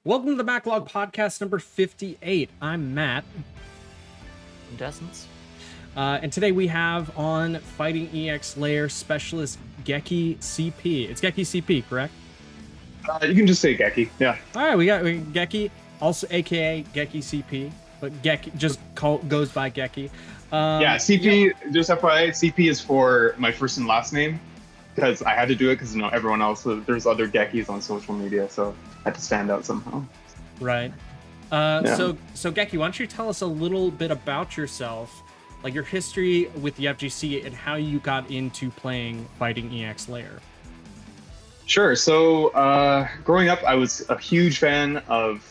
Welcome to the Backlog Podcast number 58. I'm Matt. Contestants. And today we have on Fighting EX Layer Specialist Geki CP. It's Geki CP, correct? You can just say Geki, yeah. All right, we got Geki, also aka Geki CP, but Geki just goes by Geki. Yeah, CP, just FYI, CP is for my first and last name because I had to do it because everyone else, there's other Gekis on social media, so I had to stand out somehow. Right. So Geki, why don't you tell us a little bit about yourself, like your history with the FGC and how you got into playing Fighting EX Layer? Sure. So growing up, I was a huge fan of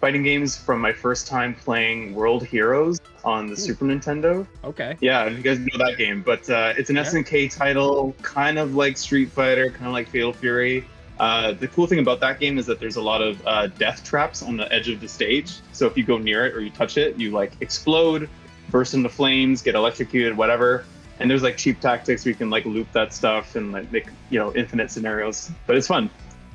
fighting games from my first time playing World Heroes on the Super Nintendo. Okay. Yeah, you guys know that game, but it's an SNK title, kind of like Street Fighter, kind of like Fatal Fury. The cool thing about that game is that there's a lot of death traps on the edge of the stage. So if you go near it or you touch it, you like explode, burst into flames, get electrocuted, whatever. And there's like cheap tactics where you can like loop that stuff and like make infinite scenarios. But it's fun.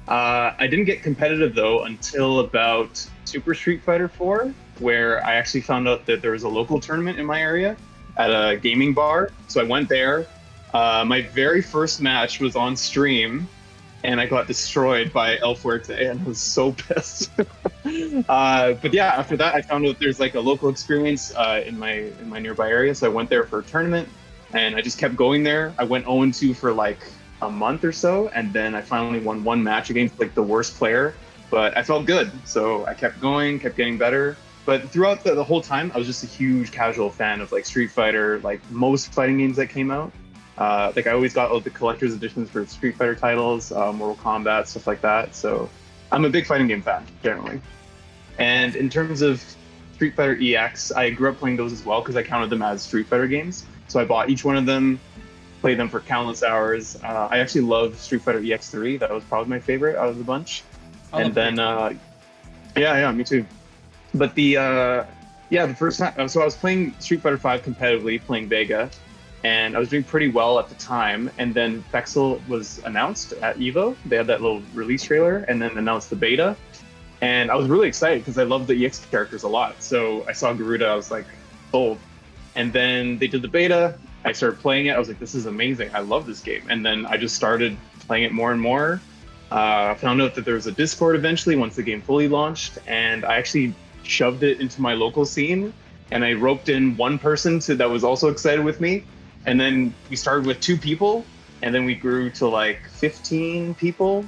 I didn't get competitive though until about Super Street Fighter 4, where I actually found out that there was a local tournament in my area at a gaming bar. So I went there. My very first match was on stream, and I got destroyed by El Fuerte, and I was so pissed. But yeah, after that, I found out there's like a local experience in my nearby area. So I went there for a tournament, and I just kept going there. I went 0-2 for like a month or so, and then I finally won one match against like the worst player, but I felt good, so I kept going, kept getting better. But throughout the whole time, I was just a huge casual fan of like Street Fighter, like most fighting games that came out. Like I always got all the collector's editions for Street Fighter titles, Mortal Kombat, stuff like that. So I'm a big fighting game fan generally. And in terms of Street Fighter EX, I grew up playing those as well because I counted them as Street Fighter games. So I bought each one of them, played them for countless hours. I actually love Street Fighter EX3. That was probably my favorite out of the bunch. And then, yeah, me too. But the first time, so I was playing Street Fighter 5 competitively, playing Vega, and I was doing pretty well at the time. And then Vexel was announced at EVO. They had that little release trailer, and then announced the beta. And I was really excited because I love the EX characters a lot. So I saw Garuda, I was like, sold. And then they did the beta. I started playing it. I was like, this is amazing. I love this game. And then I just started playing it more and more. Found out that there was a Discord eventually once the game fully launched. And I actually shoved it into my local scene. And I roped in one person that was also excited with me. And then we started with 2 people. And then we grew to like 15 people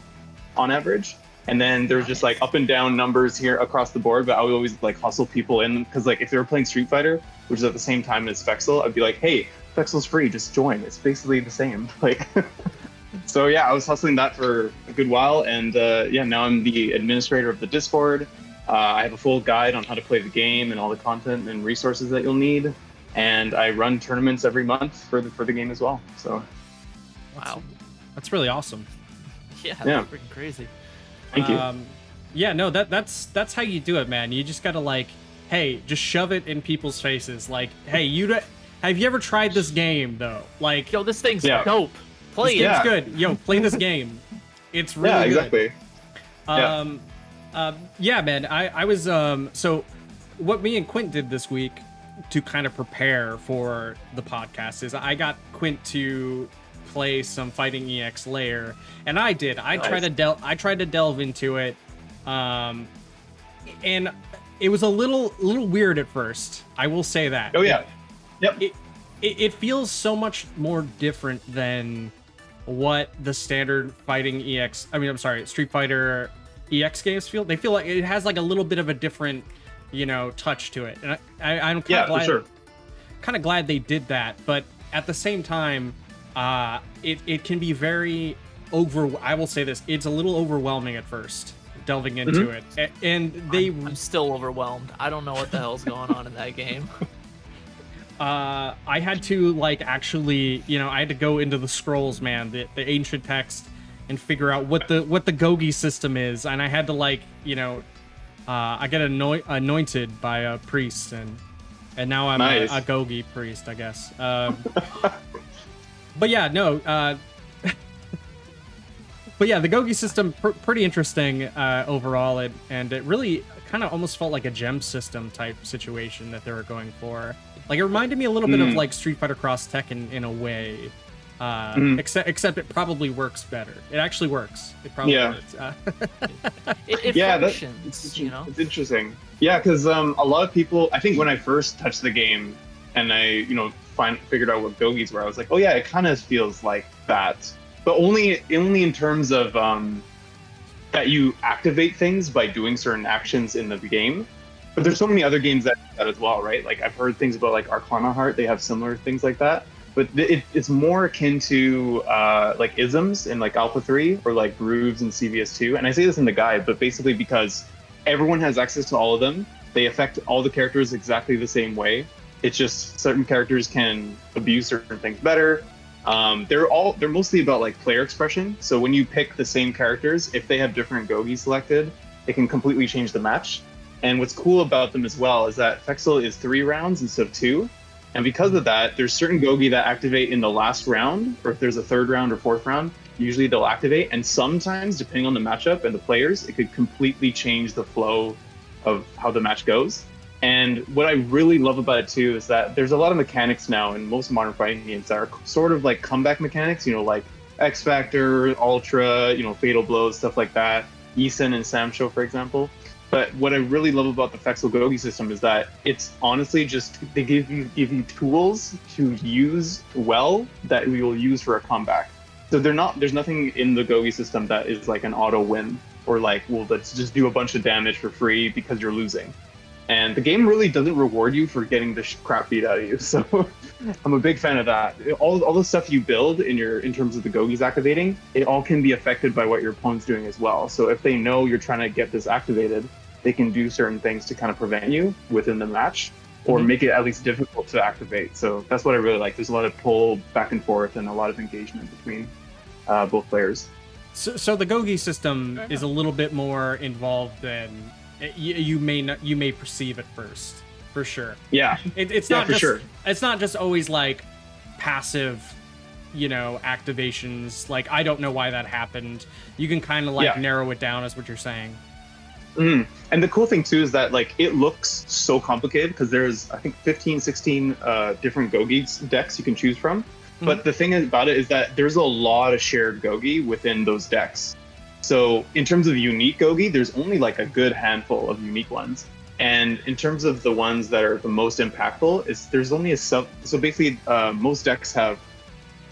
on average. And then there's just like up and down numbers here across the board. But I would always like hustle people in because like if they were playing Street Fighter, which is at the same time as Vexel, I'd be like, hey, Vexel's free, just join. It's basically the same. Like, so yeah, I was hustling that for a good while, and now I'm the administrator of the Discord. I have a full guide on how to play the game and all the content and resources that you'll need, and I run tournaments every month for the game as well. So, Wow, that's really awesome. Yeah, that's freaking crazy. Thank you. Yeah, no, that's how you do it, man. You just gotta like, hey, just shove it in people's faces. Like, hey, have you ever tried this game though? Like, Yo, this thing's dope. Play it. It's good. Yo, play this game. It's really exactly. good. Yeah, man. I was so what me and Quint did this week to kind of prepare for the podcast is I got Quint to play some Fighting EX Layer, and I did. I tried to delve into it, and it was a little weird at first. I will say that. Oh yeah. Yep. It feels so much more different than what the standard Street Fighter EX games feel. They feel like it has like a little bit of a different, touch to it. And I'm kind of glad they did that. But at the same time, it can be very I will say this, it's a little overwhelming at first delving into it. And I'm still overwhelmed. I don't know what the hell's going on in that game. I had to actually, I had to go into the scrolls, man, the ancient text, and figure out what the Gogi system is, and I had to I get anointed by a priest, and now I'm a Gogi priest, I guess. But yeah, no, But yeah, the Gogi system pretty interesting overall, and it really kind of almost felt like a gem system type situation that they were going for. Like it reminded me a little bit of like Street Fighter Cross Tekken in a way, except it probably works better. It actually works. It probably works. It functions, you know. It's interesting. Yeah, because a lot of people, I think when I first touched the game and I figured out what Gogis were, I was like, oh yeah, it kind of feels like that. But only in terms of that you activate things by doing certain actions in the game. But there's so many other games that do that as well, right? Like I've heard things about like Arcana Heart, they have similar things like that. But it's more akin to like isms in like Alpha 3 or like grooves in CVS 2. And I say this in the guide, but basically because everyone has access to all of them, they affect all the characters exactly the same way. It's just certain characters can abuse certain things better. They're mostly about like player expression. So when you pick the same characters, if they have different Gogi selected, it can completely change the match. And what's cool about them as well is that Fexel is 3 rounds instead of 2. And because of that, there's certain Gogi that activate in the last round, or if there's a 3rd round or 4th round, usually they'll activate. And sometimes, depending on the matchup and the players, it could completely change the flow of how the match goes. And what I really love about it too is that there's a lot of mechanics now in most modern fighting games that are sort of like comeback mechanics, like X Factor, Ultra, Fatal Blows, stuff like that, Eason and Samsho, for example. But what I really love about the Fexel Gogi system is that it's honestly just, they give you tools to use well that we will use for a comeback. So there's nothing in the Gogi system that is like an auto win or like, well, let's just do a bunch of damage for free because you're losing. And the game really doesn't reward you for getting the crap beat out of you. So I'm a big fan of that. All the stuff you build in terms of the Gogis activating, it all can be affected by what your opponent's doing as well. So if they know you're trying to get this activated, they can do certain things to kind of prevent you within the match or make it at least difficult to activate. So that's what I really like. There's a lot of pull back and forth and a lot of engagement between both players. So the Gogi system is a little bit more involved than you may perceive at first, for sure. Yeah, it's not just sure. It's not just always like passive, activations. Like I don't know why that happened. You can kind of like narrow it down, is what you're saying. And the cool thing too is that like it looks so complicated because there's I think 15, 16 different Gogi decks you can choose from. But the thing about it is that there's a lot of shared Gogi within those decks. So in terms of unique Gogi, there's only like a good handful of unique ones. And in terms of the ones that are the most impactful, there's only so basically most decks have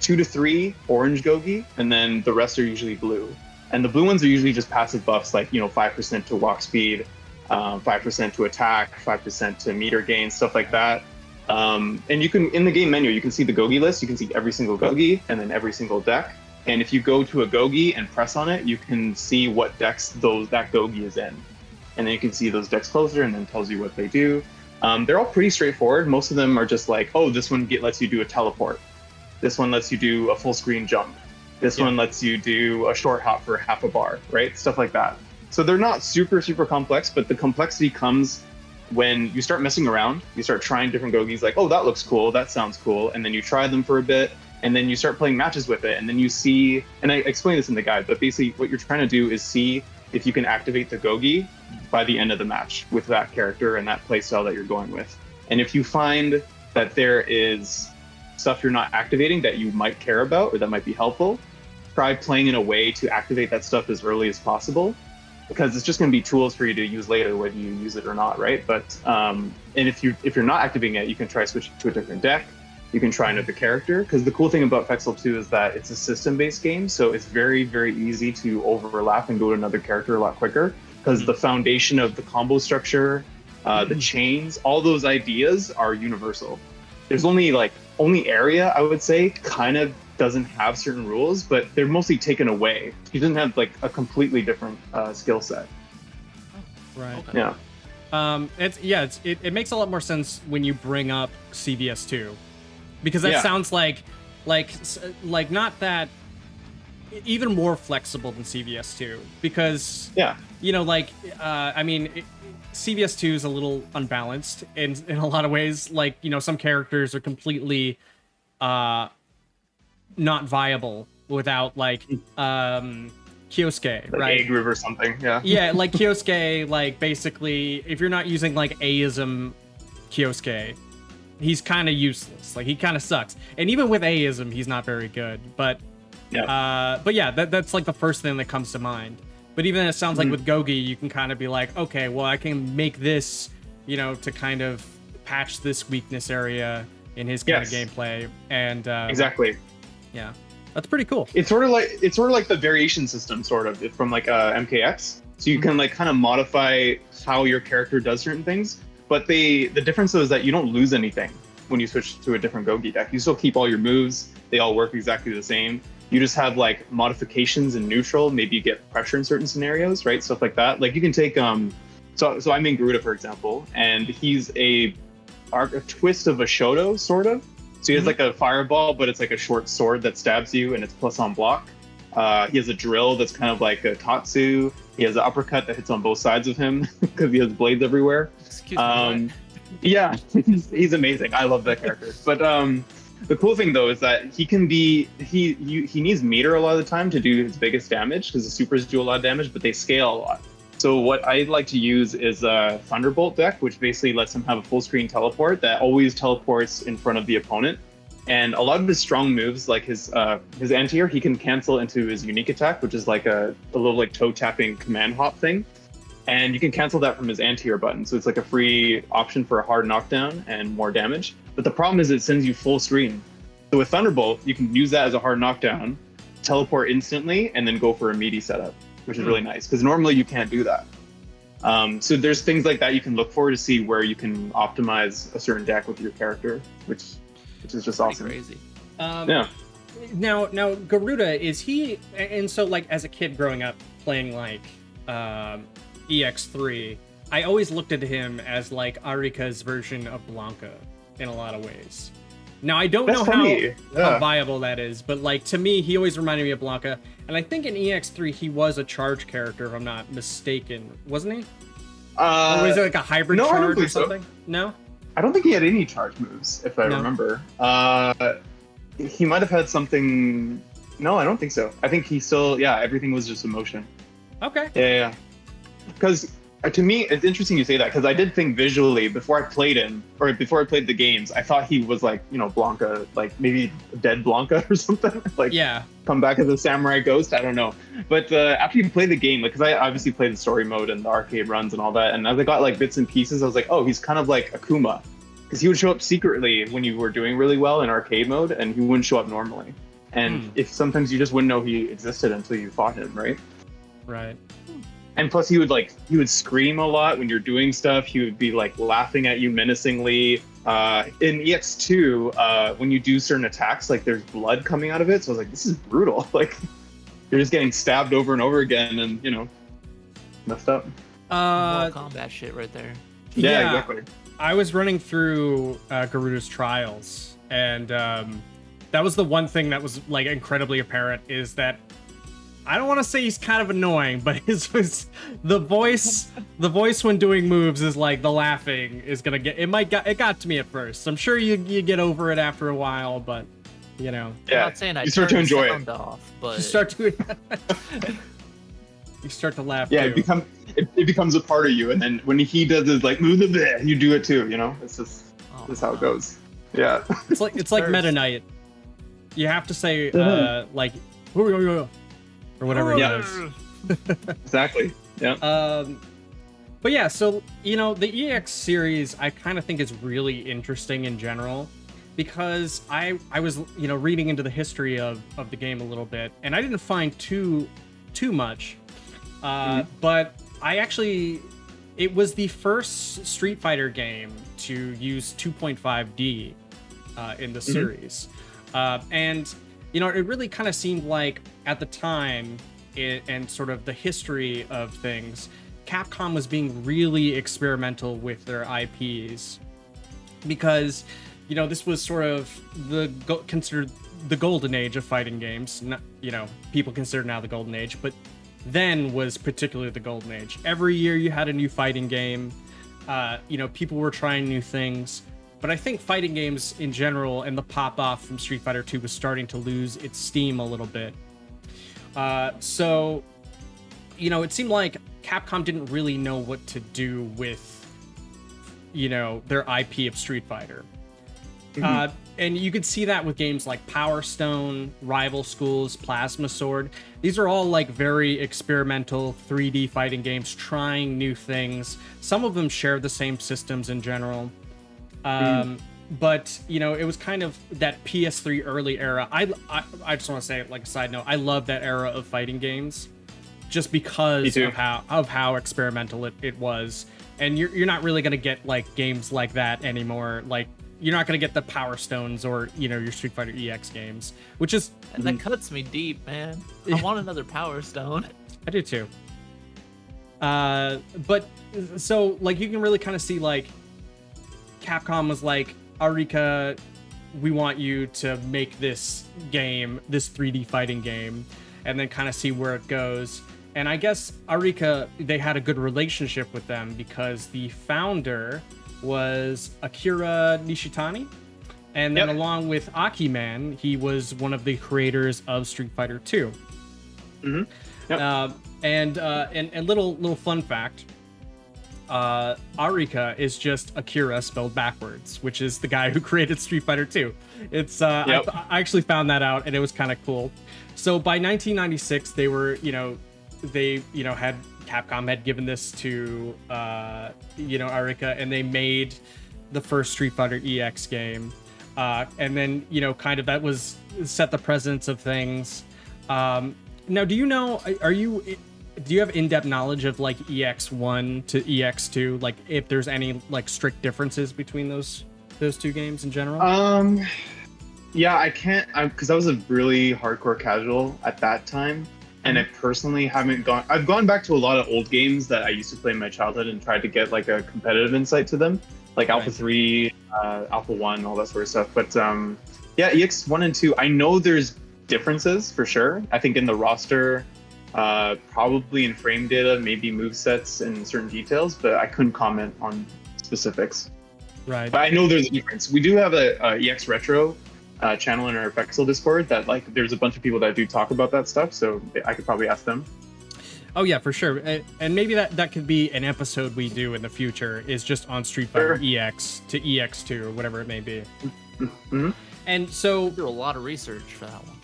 2 to 3 orange Gogi, and then the rest are usually blue. And the blue ones are usually just passive buffs like 5% to walk speed, 5% to attack, 5% to meter gain, stuff like that. And you can, in the game menu, you can see the Gogi list. You can see every single Gogi and then every single deck. And if you go to a Gogi and press on it, you can see what decks that Gogi is in. And then you can see those decks closer and then tells you what they do. They're all pretty straightforward. Most of them are just like, oh, this one lets you do a teleport. This one lets you do a full screen jump. This one lets you do a short hop for half a bar, right? Stuff like that. So they're not super, super complex, but the complexity comes when you start messing around. You start trying different Gogis, like, oh, that looks cool, that sounds cool. And then you try them for a bit, and then you start playing matches with it. And then you see, and I explain this in the guide, but basically what you're trying to do is see if you can activate the Gogi by the end of the match with that character and that playstyle that you're going with. And if you find that there is stuff you're not activating that you might care about or that might be helpful, try playing in a way to activate that stuff as early as possible, because it's just going to be tools for you to use later whether you use it or not, right? But and if you're not activating it, you can try switching to a different deck. You can try another character, because the cool thing about Fexel 2 is that it's a system-based game, so it's very, very easy to overlap and go to another character a lot quicker, because the foundation of the combo structure, the chains, all those ideas are universal. There's only area, I would say, kind of doesn't have certain rules, but they're mostly taken away. He doesn't have like a completely different skill set. Right. Yeah. It makes a lot more sense when you bring up CVS 2, because that sounds like not that, even more flexible than CVS 2, because CVS 2 is a little unbalanced in a lot of ways. Like, some characters are completely not viable without Kyosuke, like right? Egg River or something. Yeah. Yeah, like Kyosuke, like basically, if you're not using like Aism Kyosuke, he's kind of useless. Like he kind of sucks. And even with Aism, he's not very good. But yeah, that's like the first thing that comes to mind. But even it sounds like with Gogi, you can kind of be like, okay, well, I can make this, you know, to kind of patch this weakness area in his kind of gameplay. And exactly. Yeah, that's pretty cool. It's sort of like the variation system, sort of from like MKX. So you can like kind of modify how your character does certain things. But the difference though is that you don't lose anything when you switch to a different Gogi deck. You still keep all your moves. They all work exactly the same. You just have like modifications in neutral. Maybe you get pressure in certain scenarios, right? Stuff like that. Like you can take so I'm in Garuda, for example, and he's a twist of a Shoto, sort of. So he has like a fireball, but it's like a short sword that stabs you, and it's plus on block. He has a drill that's kind of like a Tatsu. He has an uppercut that hits on both sides of him because he has blades everywhere. Excuse me. Yeah, he's amazing. I love that character. But the cool thing though is that he needs meter a lot of the time to do his biggest damage because the supers do a lot of damage, but they scale a lot. So what I like to use is a Thunderbolt deck, which basically lets him have a full screen teleport that always teleports in front of the opponent. And a lot of his strong moves, like his anti-air, he can cancel into his unique attack, which is like a little like toe tapping command hop thing. And you can cancel that from his anti-air button. So it's like a free option for a hard knockdown and more damage. But the problem is it sends you full screen. So with Thunderbolt, you can use that as a hard knockdown, teleport instantly, and then go for a meaty setup, which is really nice. Because normally you can't do that. So there's things like that you can look for to see where you can optimize a certain deck with your character, which is just awesome. Crazy. Yeah. Now Garuda, is he? And so like as a kid growing up playing like EX3, I always looked at him as like Arika's version of Blanca in a lot of ways. Now I don't know how viable that is, but like to me, he always reminded me of Blanca. And I think in EX3 he was a charge character, if I'm not mistaken, wasn't he? Or was it like a hybrid charge or something? No. I don't think he had any charge moves, if I remember. He might have had something. No, I don't think so. I think he still, everything was just emotion. Okay. Yeah. Because to me, it's interesting you say that, because I did think visually before I played him, or before I played the games, I thought he was like, Blanca, like maybe dead Blanca or something. Like, come back as a samurai ghost. I don't know. But after you play the game, like, because I obviously played the story mode and the arcade runs and all that, and as I got like bits and pieces, I was like, oh, he's kind of like Akuma. Because he would show up secretly when you were doing really well in arcade mode, and he wouldn't show up normally. And if sometimes you just wouldn't know he existed until you fought him, right? Right. And plus he would scream a lot when you're doing stuff. He would be like laughing at you menacingly. In EX2, when you do certain attacks, like there's blood coming out of it. So I was like, this is brutal. Like you're just getting stabbed over and over again and, messed up. Mortal Kombat shit right there. Yeah, exactly. I was running through Garuda's trials, and that was the one thing that was like incredibly apparent, is that I don't want to say he's kind of annoying, but the voice when doing moves is like the laughing is gonna get it got to me at first. I'm sure you get over it after a while, but I'm not saying I you start to enjoy it. Off, but you start to laugh. Yeah, too. it becomes a part of you, and then when he does his like move, you do it too. It's just that's how it goes. Yeah, it's like Meta Knight. You have to say like or whatever it is. Exactly. Yeah. But yeah, so the EX series I kind of think is really interesting in general, because I was reading into the history of the game a little bit, and I didn't find too much. But it was the first Street Fighter game to use 2.5D in the series. And it really kind of seemed like at the time and sort of the history of things, Capcom was being really experimental with their IPs, because this was sort of considered the golden age of fighting games. Not, people consider now the golden age, but then was particularly the golden age. Every year you had a new fighting game. People were trying new things. But I think fighting games in general and the pop-off from Street Fighter 2 was starting to lose its steam a little bit. So it seemed like Capcom didn't really know what to do with, their IP of Street Fighter. And you could see that with games like Power Stone, Rival Schools, Plasma Sword. These are all like very experimental 3D fighting games, trying new things. Some of them share the same systems in general. But, it was kind of that PS3 early era. I just want to say, like a side note, I love that era of fighting games just because of how experimental it was. And you're not really going to get like games like that anymore. Like, you're not going to get the Power Stones or, your Street Fighter EX games, which is... That cuts me deep, man. I want another Power Stone. I do too. But, so, like, you can really kind of see, like, Capcom was like, Arika, we want you to make this game, this 3D fighting game, and then kind of see where it goes. And I guess Arika, they had a good relationship with them because the founder was Akira Nishitani, and then along with Akiman, he was one of the creators of Street Fighter 2. And little fun fact, Arika is just Akira spelled backwards, which is the guy who created Street Fighter 2. It's I actually found that out, and it was kind of cool. So by 1996, they were had Capcom had given this to Arika, and they made the first Street Fighter EX game, and then kind of that was set the precedence of things. Now, do you have in-depth knowledge of like EX1 to EX2, like if there's any like strict differences between those two games in general? Yeah, I can't, because I was a really hardcore casual at that time. And I personally haven't I've gone back to a lot of old games that I used to play in my childhood and tried to get like a competitive insight to them, like Alpha 3, Alpha 1, all that sort of stuff. But EX1 and 2, I know there's differences for sure. I think in the roster, probably in frame data, maybe movesets and certain details, but I couldn't comment on specifics. Right. But I know there's a difference. We do have a EX Retro channel in our Pexel Discord that like there's a bunch of people that do talk about that stuff, so I could probably ask them. Oh yeah, for sure. And maybe that could be an episode we do in the future, is just on Street Fighter EX to EX2 or whatever it may be. And so do a lot of research for that one.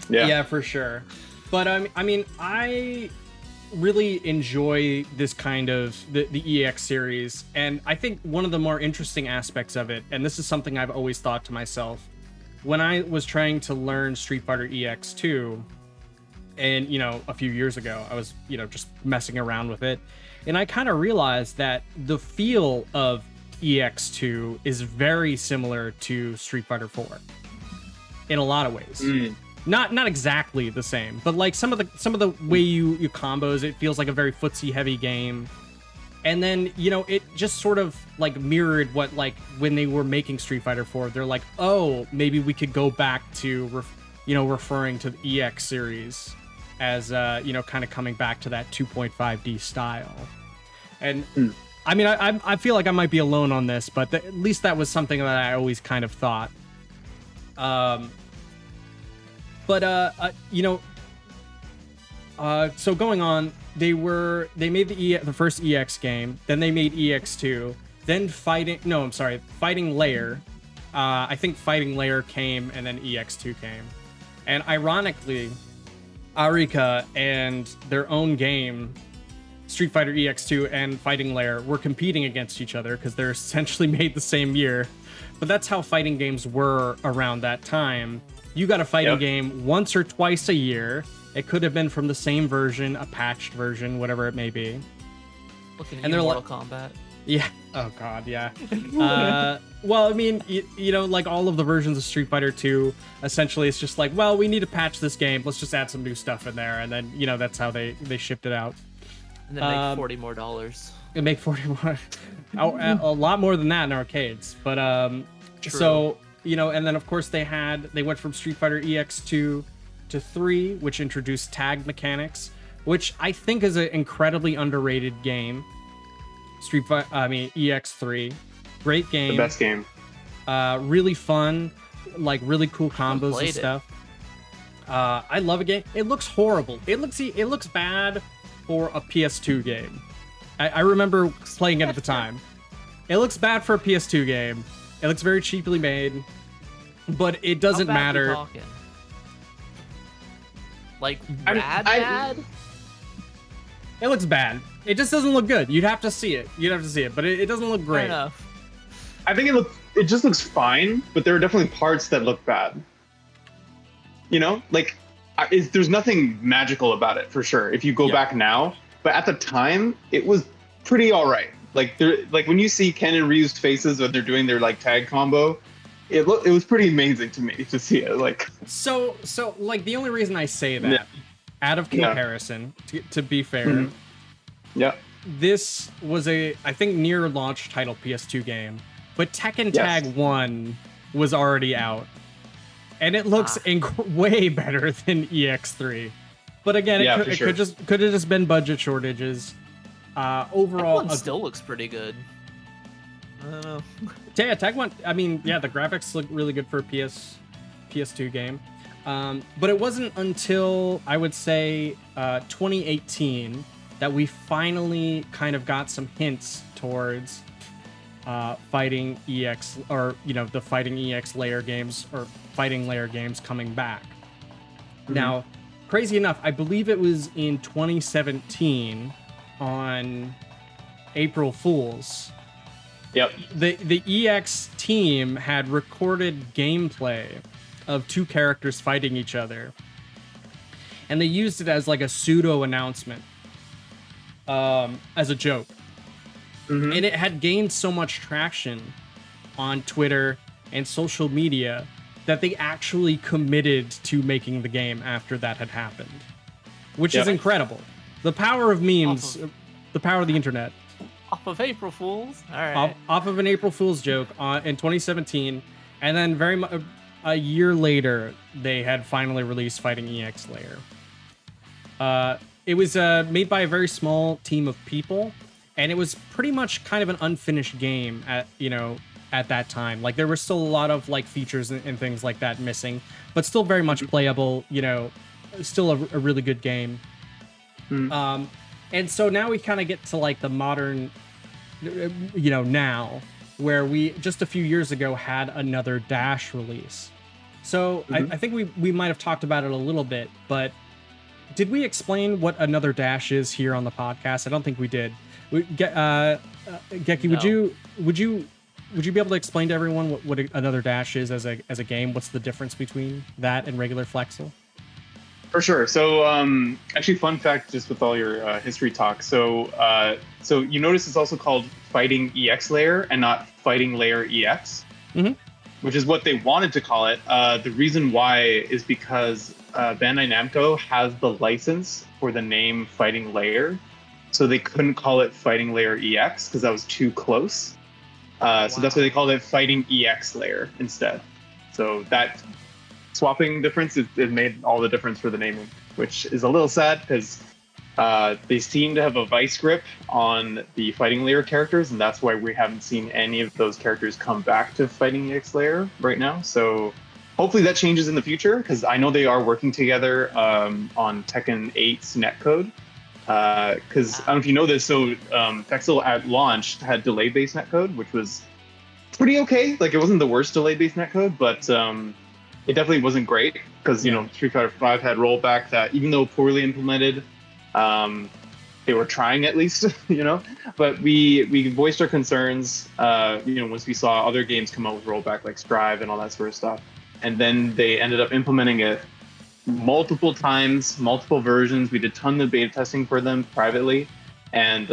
Yeah, for sure. But I mean, I really enjoy this kind of the EX series, and I think one of the more interesting aspects of it, and this is something I've always thought to myself, when I was trying to learn Street Fighter EX2, and a few years ago, I was just messing around with it, and I kind of realized that the feel of EX2 is very similar to Street Fighter 4 in a lot of ways. Not exactly the same, but like some of the way you combos, it feels like a very footsie heavy game. And then, it just sort of like mirrored what, like, when they were making Street Fighter 4, they're like, oh, maybe we could go back to, referring to the EX series as, kind of coming back to that 2.5D style. And I mean, I feel like I might be alone on this, but at least that was something that I always kind of thought. So going on, they made the first EX game, then they made EX2, then Fighting Layer. I think Fighting Layer came, and then EX2 came. And ironically, Arika and their own game, Street Fighter EX2 and Fighting Layer, were competing against each other because they're essentially made the same year. But that's how fighting games were around that time. You got a fighting game once or twice a year. It could have been from the same version, a patched version, whatever it may be. Looking at Mortal Kombat. Yeah. Oh god, yeah. Well, I mean, like all of the versions of Street Fighter 2, essentially it's just like, well, we need to patch this game. Let's just add some new stuff in there, and then that's how they shipped it out. And then make $40 more. And make 40 more. A lot more than that in arcades. But so and then of course they went from Street Fighter EX2 to 3, which introduced tag mechanics, which I think is an incredibly underrated game. EX3, great game, the best game, really fun, like really cool combos and stuff. I love a game. It looks horrible. It looks bad, for a PS2 game. I remember playing it at the time. It looks bad for a PS2 game. It looks very cheaply made, but it doesn't How bad matter. we talking? Like bad? It looks bad. It just doesn't look good. You'd have to see it. But it doesn't look Fair great. enough. I think it just looks fine, but there are definitely parts that look bad. You know, like there's nothing magical about it for sure. If you go back now, but at the time, it was pretty all right. Like when you see Ken and Ryu's faces when they're doing their like tag combo, it was pretty amazing to me to see it. Like so like the only reason I say that, out of comparison, to be fair, this was I think near launch title PS2 game, but Tekken Tag 1 was already out, and it looks way better than EX3. But again, it could have just been budget shortages. Overall, Tag 1 still looks pretty good. I don't know. Yeah, Tag 1. I mean, yeah, the graphics look really good for a PS2 game. But it wasn't until I would say 2018 that we finally kind of got some hints towards fighting EX, or the fighting EX layer games or fighting layer games coming back. Now, crazy enough, I believe it was in 2017 on April Fools. Yep. The EX team had recorded gameplay of two characters fighting each other, and they used it as like a pseudo announcement, as a joke. And it had gained so much traction on Twitter and social media that they actually committed to making the game after that had happened, which is incredible. The power of memes, the power of the internet. Off of April Fools? All right. Off of an April Fool's joke in 2017, and then a year later, they had finally released Fighting EX Layer. It was made by a very small team of people, and it was pretty much kind of an unfinished game at that time. Like, there were still a lot of like features and things like that missing, but still very much playable. Still a really good game. And so now we kind of get to like the modern, now, where we just a few years ago had another Dash release. So I think we might have talked about it a little bit, but did we explain what another Dash is here on the podcast? I don't think we did. Geki, No. would you be able to explain to everyone what another Dash is as a game? What's the difference between that and regular Flexel? For sure. So, actually, fun fact, just with all your history talk. So you notice it's also called Fighting EX Layer and not Fighting Layer EX, which is what they wanted to call it. The reason why is because Bandai Namco has the license for the name Fighting Layer, so they couldn't call it Fighting Layer EX because that was too close. So that's why they called it Fighting EX Layer instead. So that swapping difference, it made all the difference for the naming, which is a little sad because they seem to have a vice grip on the Fighting Layer characters, and that's why we haven't seen any of those characters come back to Fighting EX Layer right now. So hopefully that changes in the future, because I know they are working together on Tekken 8's netcode. Because I don't know if you know this, so Fexel at launch had delay-based netcode, which was pretty okay. Like, it wasn't the worst delay-based netcode, but it definitely wasn't great, because Street Fighter V had rollback that, even though poorly implemented, they were trying at least, But we voiced our concerns, once we saw other games come out with rollback like Strive and all that sort of stuff, and then they ended up implementing it multiple times, multiple versions. We did tons of beta testing for them privately, and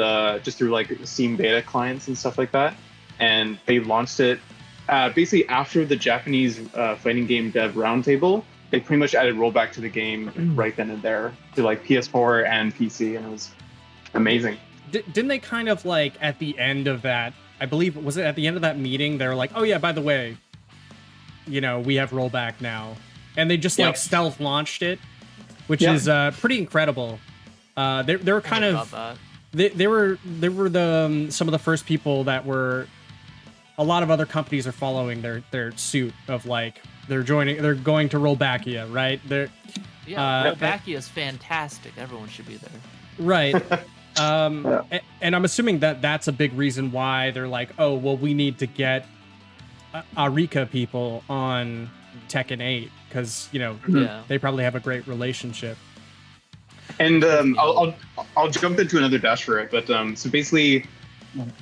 just through like Steam beta clients and stuff like that. And they launched it basically after the Japanese fighting game dev roundtable. They pretty much added rollback to the game right then and there to like PS4 and PC, and it was amazing. Didn't they kind of like at the end of that? I believe was it at the end of that meeting? They were like, "Oh yeah, by the way, we have rollback now," and they just like stealth launched it, which is pretty incredible. They were kind of they were the some of the first people that were. A lot of other companies are following their suit of like they're going to roll back, right? Yeah, Wolbachia is fantastic. Everyone should be there. Right. And I'm assuming that that's a big reason why they're like, oh, well, we need to get Arika people on Tekken 8 because, you know, they probably have a great relationship. And I'll jump into another dash for it, but so basically,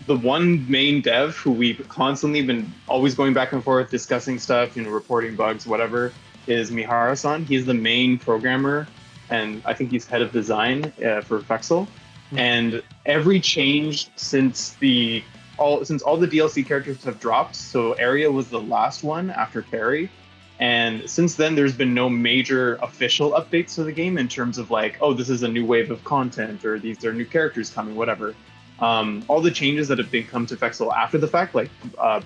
the one main dev who we've constantly been always going back and forth discussing stuff, you know, reporting bugs, whatever, is Mihara-san. He's the main programmer, and I think he's head of design for Fexel. And every change since all the DLC characters have dropped, so Area was the last one after Carrie. And since then, there's been no major official updates to the game in terms of like, oh, this is a new wave of content, or these are new characters coming, whatever. All the changes that have been come to Fexel after the fact, like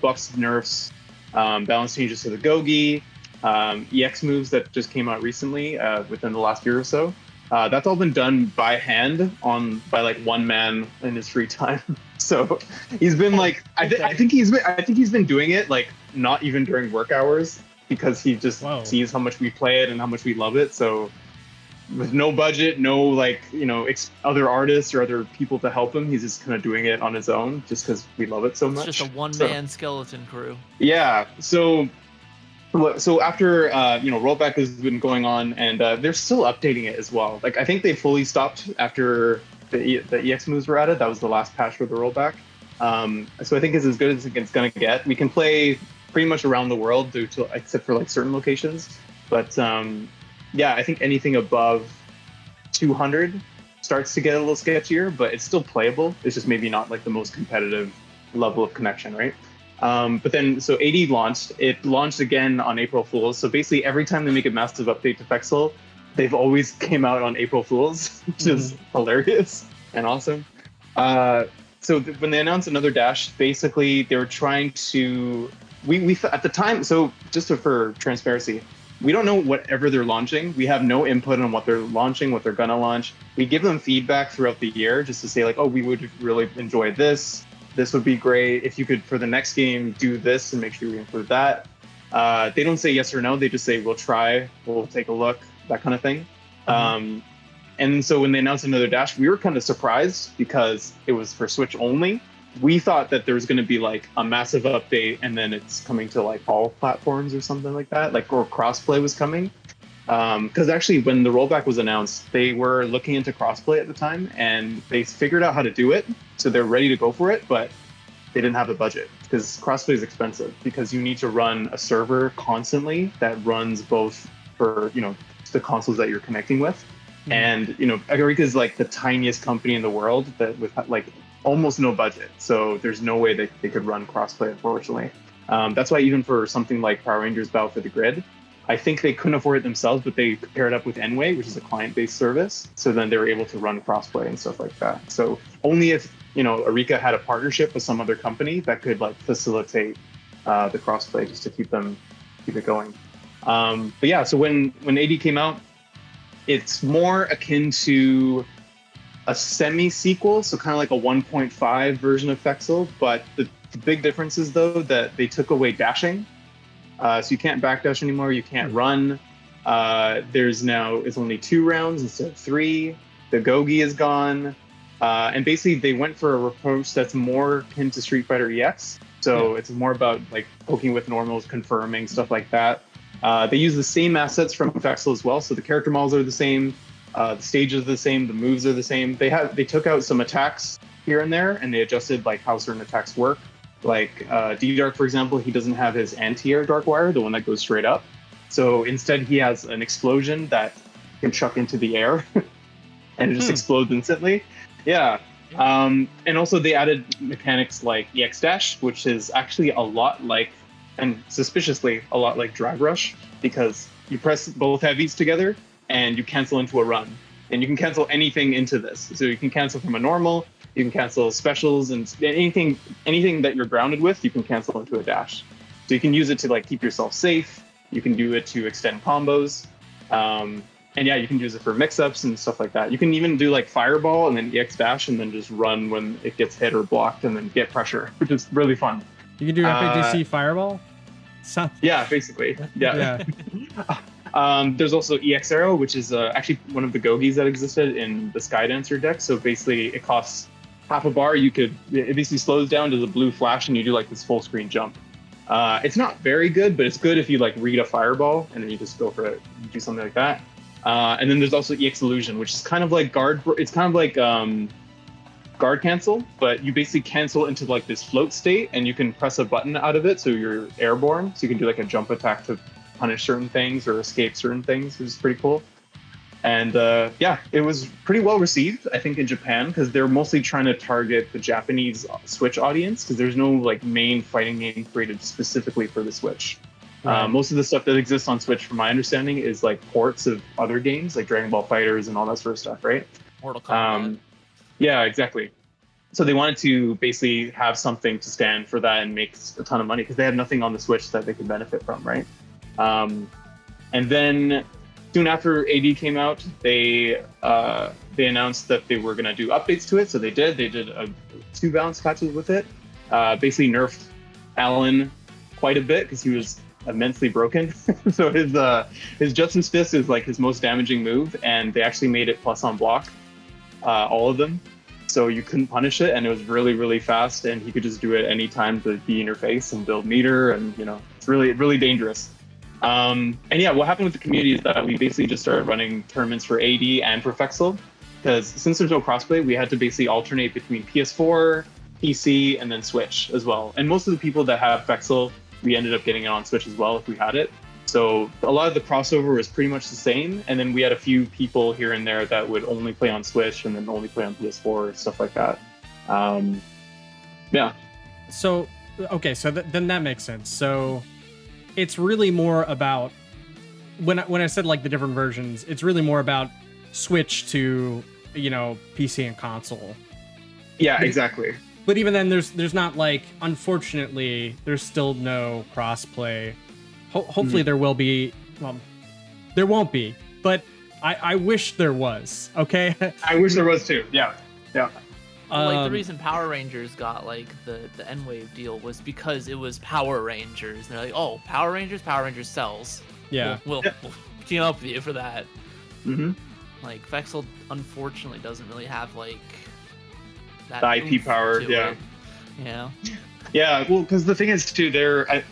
buffs, nerfs, balance changes to the Gogi, EX moves that just came out recently within the last year or so. That's all been done by hand by like one man in his free time. So he's been like, I think he's been doing it like not even during work hours because he just sees how much we play it and how much we love it. So with no budget, no like, you know, other artists or other people to help him, he's just kind of doing it on his own just because we love it so much. It's just a one-man skeleton crew. Yeah. So after you know, rollback has been going on, and they're still updating it as well. Like I think they fully stopped after the EX moves were added. That was the last patch for the rollback. So I think it's as good as it's gonna get. We can play pretty much around the world except for like certain locations. But yeah, I think anything above 200 starts to get a little sketchier, but it's still playable. It's just maybe not like the most competitive level of connection, right? But then, so 80 launched. It launched again on April Fools. So basically, every time they make a massive update to Fexel, they've always came out on April Fools, which is hilarious and awesome. So when they announced another dash, basically they were trying to. We at the time. So just for transparency, we don't know whatever they're launching. We have no input on what they're launching, what they're gonna launch. We give them feedback throughout the year just to say like, oh, we would really enjoy this. This would be great if you could, for the next game, do this and make sure we include that. They don't say yes or no. They just say, we'll try, we'll take a look, that kind of thing. And so when they announced another dash, we were kind of surprised because it was for Switch only. We thought that there was going to be like a massive update and then it's coming to like all platforms or something like that, like or crossplay was coming. Because actually when the rollback was announced, they were looking into crossplay at the time and they figured out how to do it. So they're ready to go for it, but they didn't have the budget because crossplay is expensive because you need to run a server constantly that runs both for, you know, the consoles that you're connecting with. And, you know, Agarica is like the tiniest company in the world that with like almost no budget. So there's no way they could run crossplay, unfortunately. That's why even for something like Power Rangers Battle for the Grid, I think they couldn't afford it themselves, but they paired up with Enway, which is a client-based service. So then they were able to run crossplay and stuff like that. So only if, you know, Arika had a partnership with some other company that could like facilitate the crossplay just to keep it going. But yeah, so when AD came out, it's more akin to a semi-sequel, so kind of like a 1.5 version of Fexel. But the big difference is though that they took away dashing. So you can't backdash anymore. You can't run. It's only 2 rounds instead of 3. The Gogi is gone. And basically they went for a approach that's more akin to Street Fighter EX. So it's more about like poking with normals, confirming, stuff like that. They use the same assets from Fexel as well. So the character models are the same. The stages are the same. The moves are the same. They took out some attacks here and there and they adjusted like how certain attacks work. Like D-Dark, for example, he doesn't have his anti-air Dark Wire, the one that goes straight up. So instead he has an explosion that can chuck into the air and it just explodes instantly. Yeah. And also they added mechanics like EX Dash, which is actually a lot like, and suspiciously a lot like Drag Rush, because you press both heavies together and you cancel into a run. And you can cancel anything into this. So you can cancel from a normal, you can cancel specials, and anything that you're grounded with, you can cancel into a dash. So you can use it to like keep yourself safe. You can do it to extend combos. And yeah, you can use it for mix-ups and stuff like that. You can even do like Fireball and then EX Dash and then just run when it gets hit or blocked and then get pressure, which is really fun. You can do FADC Fireball? Yeah, basically. Yeah. There's also EX Arrow, which is actually one of the Gogis that existed in the Skydancer deck. So basically, it costs half a bar. It basically slows down to the blue flash, and you do like this full screen jump. It's not very good, but it's good if you like read a fireball and then you just go for it, do something like that. And then there's also EX Illusion, which is kind of like It's kind of like guard cancel, but you basically cancel into like this float state, and you can press a button out of it, so you're airborne. So you can do like a jump attack to punish certain things or escape certain things, which is pretty cool. And yeah, it was pretty well received, I think, in Japan, because they're mostly trying to target the Japanese Switch audience, because there's no like main fighting game created specifically for the Switch. Right. Most of the stuff that exists on Switch, from my understanding, is like ports of other games, like Dragon Ball Fighters and all that sort of stuff, right? Mortal Kombat. Yeah, exactly. So they wanted to basically have something to stand for that and make a ton of money, because they had nothing on the Switch that they could benefit from, right? And then soon after AD came out, they announced that they were going to do updates to it. So they did. They did 2 balance patches with it. Basically nerfed Alan quite a bit because he was immensely broken. So his Justice Fist is like his most damaging move, and they actually made it plus on block, all of them. So you couldn't punish it, and it was really, really fast, and he could just do it any time to be in your face and build meter, and it's really, really dangerous. And yeah, what happened with the community is that we basically just started running tournaments for AD and for Fexel, because since there's no crossplay, we had to basically alternate between PS4, PC, and then Switch as well. And most of the people that have Fexel, we ended up getting it on Switch as well if we had it. So a lot of the crossover was pretty much the same, and then we had a few people here and there that would only play on Switch and then only play on PS4, stuff like that. Yeah. So, okay, so then that makes sense. So it's really more about, when I said like the different versions, it's really more about Switch to, PC and console. Yeah, exactly. But even then, there's not like, unfortunately, there's still no crossplay. Hopefully there will be. Well, there won't be, but I wish there was. Okay. I wish there was too. Yeah. Yeah. Like the reason Power Rangers got like the N-Wave deal was because it was Power Rangers. And they're like, oh, Power Rangers sells. Yeah. We'll team up with you for that. Mm-hmm. Like Fexel unfortunately doesn't really have like that The IP oomph power. to Yeah. it, Yeah. Yeah, well, because the thing is too,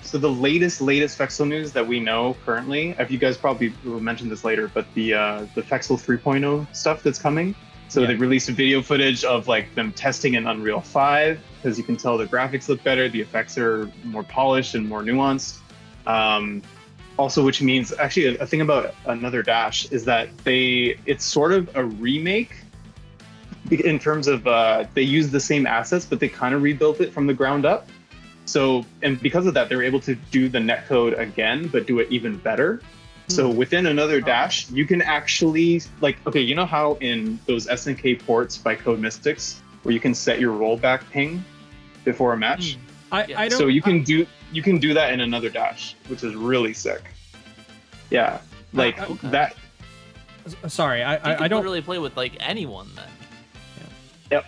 so the latest Fexel news that we know currently, if you guys probably will mention this later, but the Fexel 3.0 stuff that's coming. So they released video footage of like them testing in Unreal 5, because you can tell the graphics look better, the effects are more polished and more nuanced. Also, which means actually a thing about Another Dash is that it's sort of a remake. In terms of they use the same assets, but they kind of rebuilt it from the ground up. So, and because of that, they were able to do the netcode again, but do it even better. So within Another Dash, you can actually okay, you know how in those SNK ports by Code Mystics, where you can set your rollback ping before a match? I don't. So you can do that in Another Dash, which is really sick. Yeah, like Okay. that. Sorry, You I could don't. literally play with like anyone then. Yep.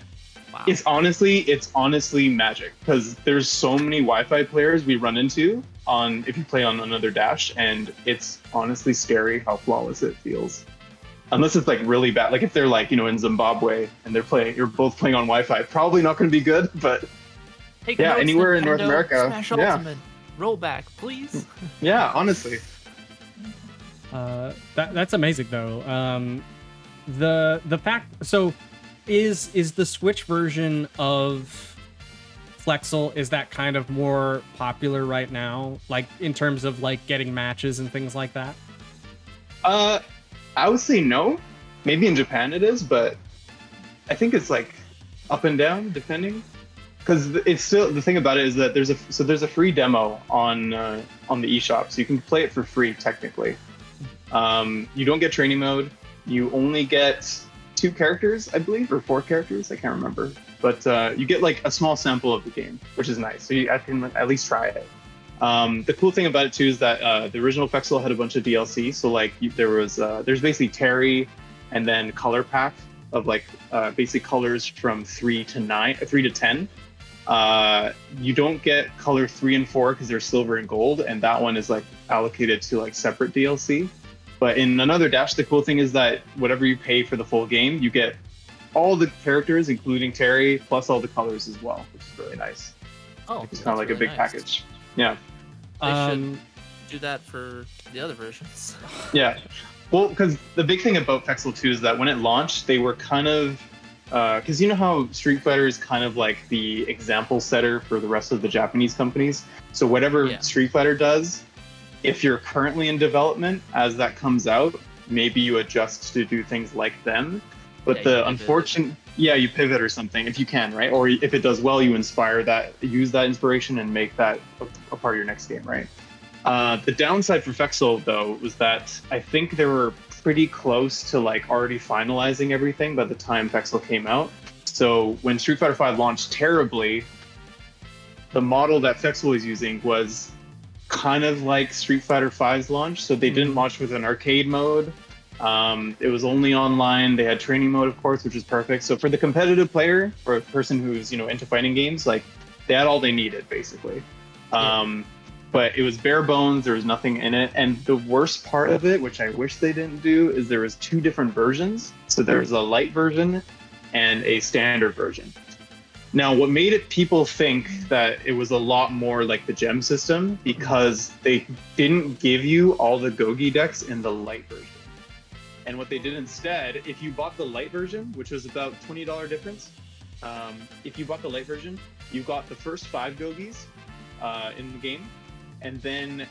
Wow. It's honestly magic, because there's so many Wi-Fi players we run into if you play on Another Dash, and it's honestly scary how flawless it feels. Unless it's like really bad, like if they're like in Zimbabwe and you're both playing on Wi-Fi, probably not going to be good. But Take yeah, notes, anywhere in Nintendo, North America, Smash yeah. Ultimate, rollback, please. yeah, honestly, That's amazing though. The fact, so is the Switch version of Flexel, is that kind of more popular right now, like in terms of like getting matches and things like that? I would say no. Maybe in Japan it is, but I think it's like up and down depending. Because it's still, the thing about it is that there's a free demo on the eShop, so you can play it for free technically. You don't get training mode. You only get 2 characters, I believe, or 4 characters. I can't remember. But you get like a small sample of the game, which is nice. So I can at least try it. The cool thing about it too is that the original Fexel had a bunch of DLC. So like there's basically Terry, and then color pack of like basic colors from 3 to 10. You don't get color 3 and 4 because they're silver and gold, and that one is like allocated to like separate DLC. But in another dash, the cool thing is that whatever you pay for the full game, you get all the characters, including Terry, plus all the colors as well, which is really nice. Oh, It's kind of like a big package. Yeah. They should do that for the other versions. Yeah. Well, because the big thing about Pexel 2 is that when it launched, they were kind of, because you know how Street Fighter is kind of like the example setter for the rest of the Japanese companies. So whatever Street Fighter does, if you're currently in development, as that comes out, maybe you adjust to do things like them. But the unfortunate, you pivot or something if you can, right? Or if it does well, you inspire that, use that inspiration and make that a part of your next game, right? The downside for Fexel though was that I think they were pretty close to like already finalizing everything by the time Fexel came out. So when Street Fighter V launched terribly, the model that Fexel was using was kind of like Street Fighter V's launch. So they didn't launch with an arcade mode. It was only online. They had training mode, of course, which is perfect. So for the competitive player, or a person who's into fighting games, like they had all they needed basically. But it was bare bones. There was nothing in it. And the worst part of it, which I wish they didn't do, is there was 2 different versions. So there's a light version and a standard version. Now, what made it people think that it was a lot more like the gem system, because they didn't give you all the Gogi decks in the light version. And what they did instead, if you bought the light version, which was about $20 difference, if you bought the light version, you got the first 5 Gogis in the game. And then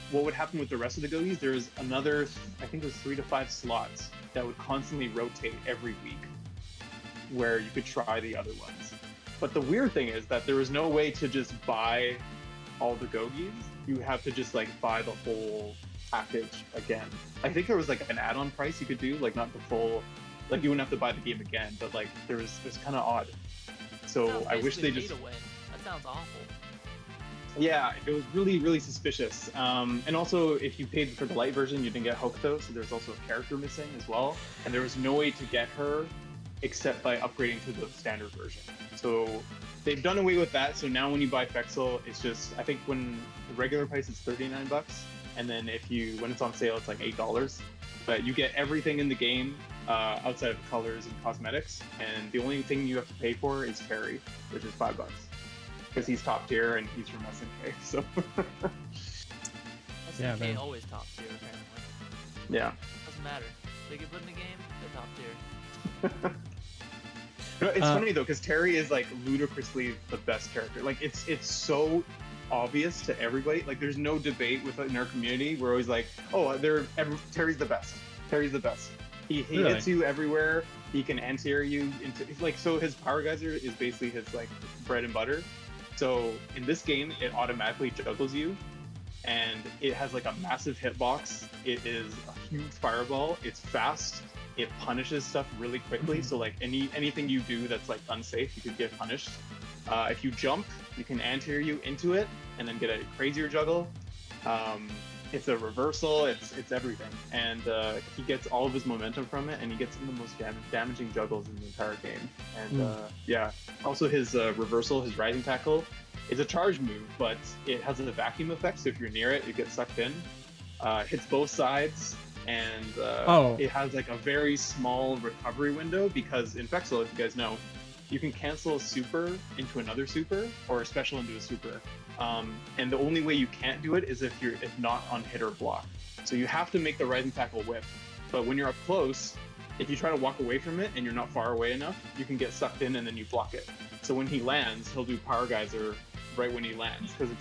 what would happen with the rest of the Gogis, there's another, I think it was 3 to 5 slots that would constantly rotate every week where you could try the other ones. But the weird thing is that there was no way to just buy all the Gogis. You have to just like buy the whole package again. I think there was like an add-on price you could do, like not the full, like you wouldn't have to buy the game again, but like it's kind of odd. So I wish they just. That sounds awful. Yeah, it was really, really suspicious. And also, if you paid for the light version, you didn't get Hokuto, so there's also a character missing as well. And there was no way to get her except by upgrading to the standard version. So they've done away with that. So now when you buy Fexel, it's just, I think when the regular price is $39, and then when it's on sale, it's like $8. But you get everything in the game outside of the colors and cosmetics. And the only thing you have to pay for is Terry, which is $5. Because he's top tier and he's from SNK, so. SNK always top tier, apparently. Yeah. Doesn't matter. They get put in the game, they're top tier. It's funny though, because Terry is like ludicrously the best character. Like it's so obvious to everybody. Like there's no debate within our community. We're always like, oh, Terry's the best. Terry's the best. He really hits you everywhere. He can anti-air you into so his power geyser is basically his like bread and butter. So in this game, it automatically juggles you, and it has like a massive hitbox. It is a huge fireball. It's fast. It punishes stuff really quickly. So like anything you do that's like unsafe, you could get punished. If you jump, you can anti-air you into it and then get a crazier juggle. It's a reversal. It's everything, and he gets all of his momentum from it, and he gets some of the most damaging juggles in the entire game. And also his reversal, his rising tackle, is a charge move, but it has a vacuum effect. So if you're near it, you get sucked in. Hits both sides, and it has like a very small recovery window, because in Fexel, if you guys know, you can cancel a super into another super, or a special into a super. And the only way you can't do it is if not on hit or block. So you have to make the rising tackle whip. But when you're up close, if you try to walk away from it and you're not far away enough, you can get sucked in and then you block it. So when he lands, he'll do power geyser right when he lands, because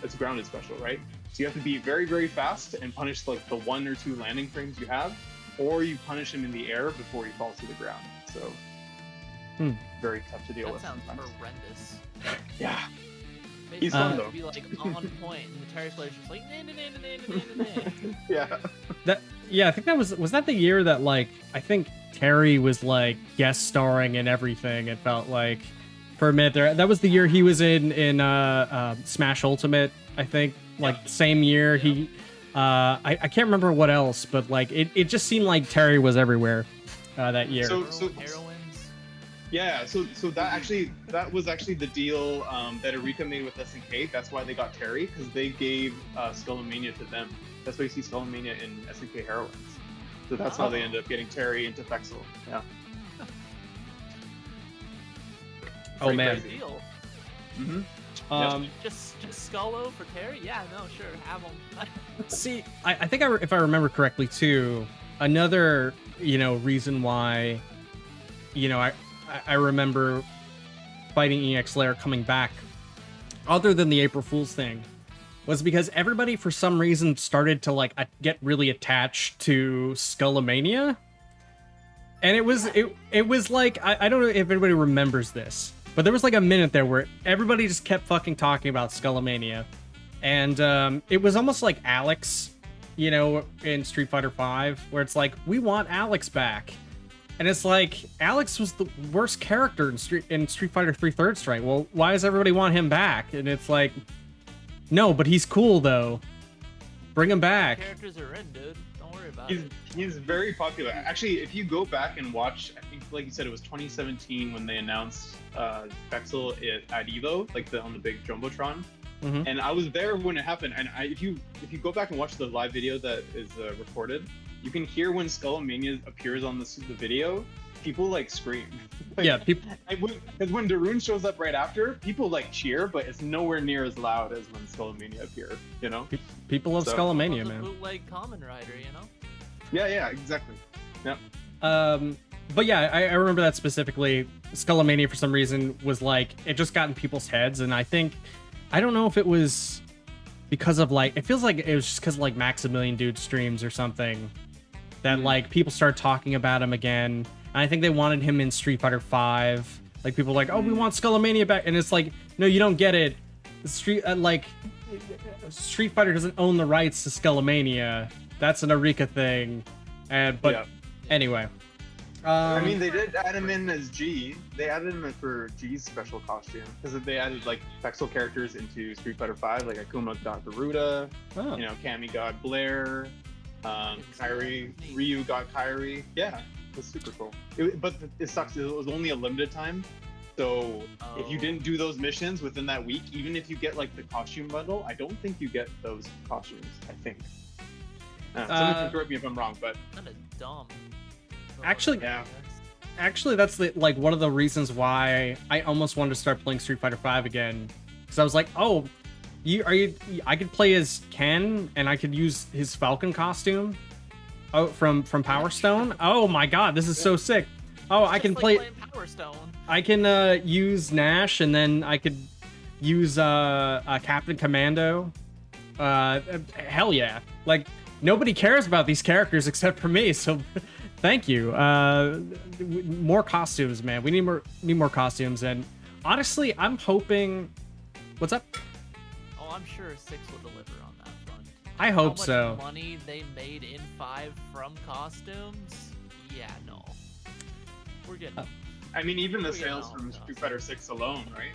it's a grounded special, right? So you have to be very, very fast and punish like the 1 or 2 landing frames you have, or you punish him in the air before he falls to the ground. So very tough to deal with. That sounds horrendous. Yeah. He's fun though. Be like on point, and the Terry player's just like Yeah. I think that was that the year that like I think Terry was like guest starring in everything. It felt like for a minute there. That was the year he was in Smash Ultimate. I think same year he. I can't remember what else, but like it just seemed like Terry was everywhere that year. So yeah, so that was actually the deal that Eureka made with SNK. That's why they got Terry, because they gave Skullomania to them. That's why you see Skullmania in SNK Heroines. So that's how they ended up getting Terry into Fexel. Yeah. Oh man. Great deal. Mm-hmm. Just Scullo for Terry? Yeah, no, sure, have him. See, I think if I remember correctly too, another, reason why, I remember Fighting EX Lair coming back, other than the April Fool's thing, was because everybody for some reason started to get really attached to Skullomania. And it was like, I don't know if everybody remembers this, but there was like a minute there where everybody just kept fucking talking about Skullomania. And it was almost like Alex, in Street Fighter V, where it's like, we want Alex back. And it's like, Alex was the worst character in Street Fighter 3 Third Strike. Well, why does everybody want him back? And it's like, no, but he's cool though. Bring him back. Characters are in, dude. Don't worry about it. He's very popular. Actually, if you go back and watch, I think, like you said, it was 2017 when they announced Fexel at Evo, on the big Jumbotron. Mm-hmm. And I was there when it happened. And if you go back and watch the live video that is recorded, you can hear when Skullomania appears on the video, people scream. Yeah, people. Because when Darun shows up right after, people cheer, but it's nowhere near as loud as when Skullomania appeared. People love Skullomania, man. Bootleg Kamen Rider, Yeah, exactly. Yep. But yeah, I remember that specifically. Skullomania for some reason was it just got in people's heads, and I don't know if it was because of it feels like it was just because Maximilian Dude streams or something that people started talking about him again. And I think they wanted him in Street Fighter 5. People were oh, we want Skullomania back, and it's no, you don't get it. Street Fighter doesn't own the rights to Skullomania. That's an Arika thing. Anyway. I mean, they did add him in as G. They added him in for G's special costume because they added Fexel characters into Street Fighter 5. Akuma got Garuda, Cammy got Blair, Kairi, Ryu got Kairi. Yeah, it was super cool. But it sucks. It was only a limited time. So if you didn't do those missions within that week, even if you get the costume bundle, I don't think you get those costumes. I think. Someone can correct me if I'm wrong, but kind of dumb. Actually, that's one of the reasons why I almost wanted to start playing Street Fighter V again, because I was like, oh, I could play as Ken and I could use his Falcon costume, from Power Stone. Oh my God, this is so sick. Oh, I can play Power Stone. I can use Nash, and then I could use Captain Commando. Hell yeah! Nobody cares about these characters except for me, so. Thank you. More costumes, man. We need more costumes, and honestly, I'm hoping. What's up? Oh, I'm sure 6 will deliver on that front. I hope so. so. How much money they made in 5 from costumes? Yeah, no. We're getting. I mean, even the sales from Street Fighter 6 alone, right?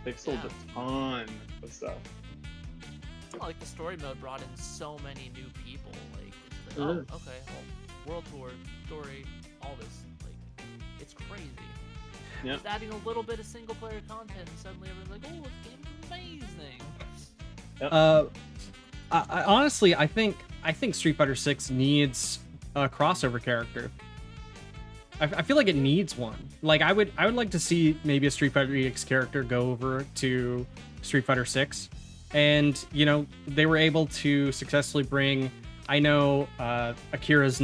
They've sold a ton of stuff. The story mode brought in so many new people. Okay, well. World tour, story, all this, it's crazy. Yeah. Just adding a little bit of single player content, and suddenly everyone's oh, this game's amazing. Yep. I honestly, I think Street Fighter 6 needs a crossover character. I feel like it needs one. I would like to see maybe a Street Fighter EX character go over to Street Fighter 6, and they were able to successfully bring. I know Akira's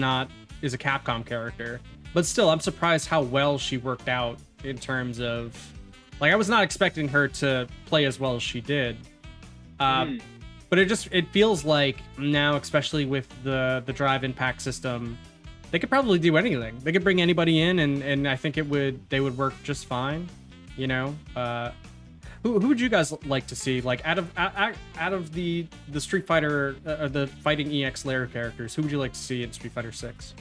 is a Capcom character, but still, I'm surprised how well she worked out in terms of, I was not expecting her to play as well as she did. But it feels like now, especially with the drive impact system, they could probably do anything. They could bring anybody in, and I think they would work just fine. Who would you guys like to see? Out of the Street Fighter, the Fighting EX Lair characters, who would you like to see in Street Fighter 6?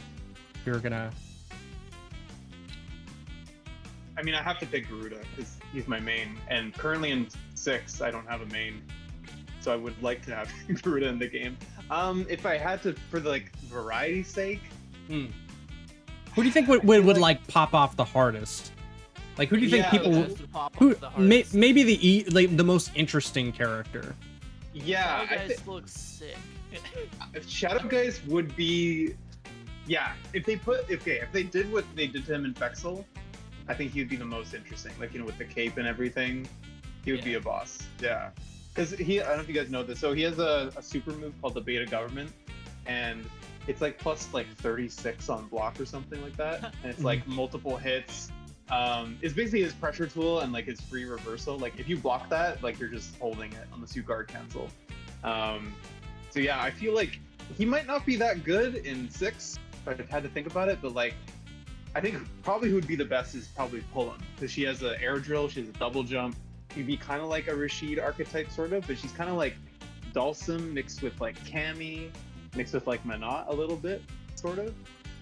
If you were gonna. I mean, I have to pick Garuda because he's my main, and currently in 6, I don't have a main, so I would like to have Garuda in the game. If I had to, for variety's sake. Who do you think would pop off the hardest? Who do you think people maybe the most interesting character? Yeah, guys look sick. Shadow Geist would be, yeah. If they did what they did to him in Vexel, I think he would be the most interesting. Like, you know, with the cape and everything, he would be a boss. Yeah, because I don't know if you guys know this. So he has a super move called the Beta Government, and it's like plus like 36 on block or something like that, and it's like multiple hits. It's basically his pressure tool and like his free reversal. Like if you block that, like you're just holding it unless you guard cancel. So yeah, I feel like he might not be that good in 6 if I had to think about it, but like I think probably who would be the best is probably Pullum, because she has an air drill, she has a double jump. She'd be kind of like a Rashid archetype sort of, but she's kind of like Dhalsim mixed with like Cammy, mixed with like Manat a little bit, sort of.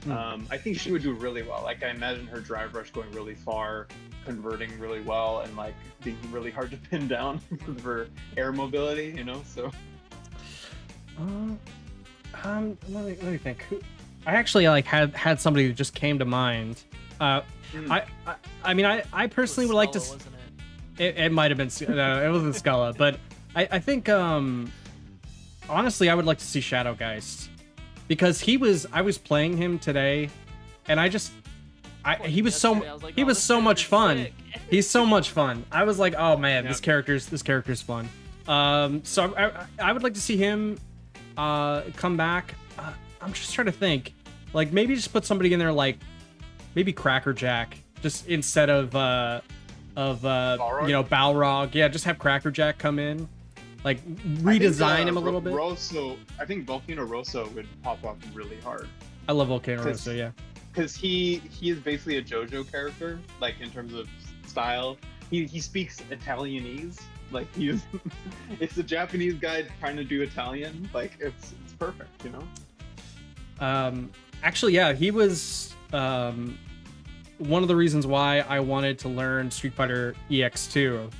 I think she would do really well. Like I imagine her drive rush going really far, converting really well, and like being really hard to pin down for air mobility, you know. So, let me think. I actually like had somebody that just came to mind. I mean, I personally would like to. Wasn't It might have been no, it wasn't Scala, but I think honestly I would like to see Shadow Geist, because I was playing him today, and he was so much fun. He's so much fun. I was like, oh man, this character's fun. So I would like to see him come back. I'm just trying to think, like maybe just put somebody in there like maybe Crackerjack, just instead of Balrog? you know, Balrog. Yeah, just have Crackerjack come in, like redesign him a little bit. Rosso, I think Volcano Rosso would pop up really hard. I love Volcano Rosso, yeah. Because he is basically a JoJo character, like in terms of style. He speaks Italianese, like he's it's a Japanese guy trying to do Italian. Like it's perfect, you know. Actually, yeah, he was one of the reasons why I wanted to learn Street Fighter EX2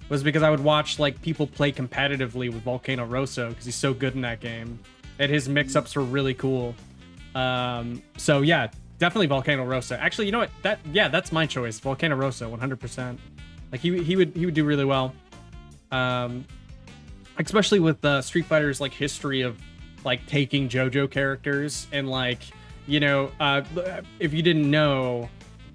was because I would watch like people play competitively with Volcano Rosso because he's so good in that game, and his mix-ups were really cool. So yeah, definitely Volcano Rosso. Actually, you know what? That's my choice. Volcano Rosso, 100%. Like he would do really well. Especially with Street Fighter's like history of like taking JoJo characters and like, you know, if you didn't know,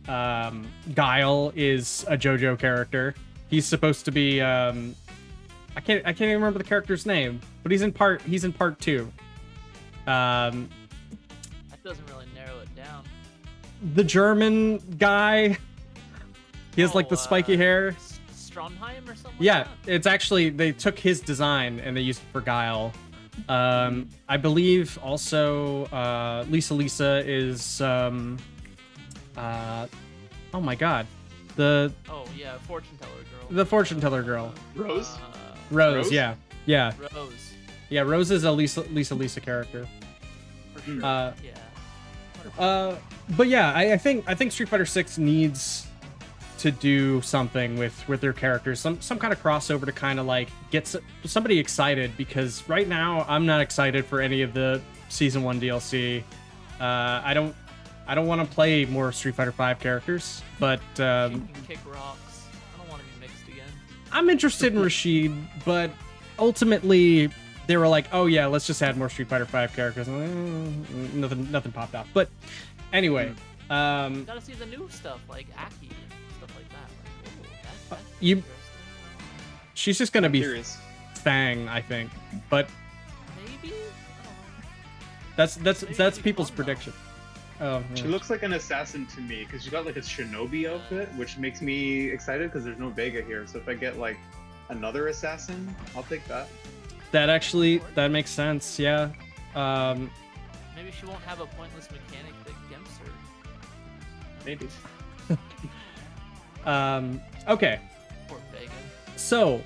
Guile is a JoJo character. He's supposed to be I can't even remember the character's name, but he's in part 2. That doesn't really narrow it down. The German guy. He has like the spiky hair. Stromheim or something. Yeah, like that? it's actually, they took his design and they used it for Guile. I believe also Lisa is oh my god, oh yeah, fortune teller girl. The fortune teller girl. Rose. Rose, yeah. Rose. Yeah, Rose is a Lisa character. For sure. Yeah. But yeah, I think Street Fighter 6 needs to do something with their characters, some kind of crossover to kind of like get somebody excited, because right now I'm not excited for any of the season 1 DLC. I don't want to play more Street Fighter 5 characters, but She can kick rocks. I don't want to be mixed again. I'm interested in Rashid, but ultimately they were like, oh yeah, let's just add more Street Fighter 5 characters. Nothing popped out. But anyway, Gotta see the new stuff like Aki and stuff like that. Like, that's you- interesting. she's just gonna be Curious. Fang, I think. But Maybe? I don't know. that's people's prediction. Oh, She yeah. looks like an assassin to me because she got like a shinobi outfit, which makes me excited because there's no Vega here. So if I get like another assassin, I'll take that. That makes sense. Yeah. Maybe she won't have a pointless mechanic that gimps her. Maybe. Okay. Poor Vega. So,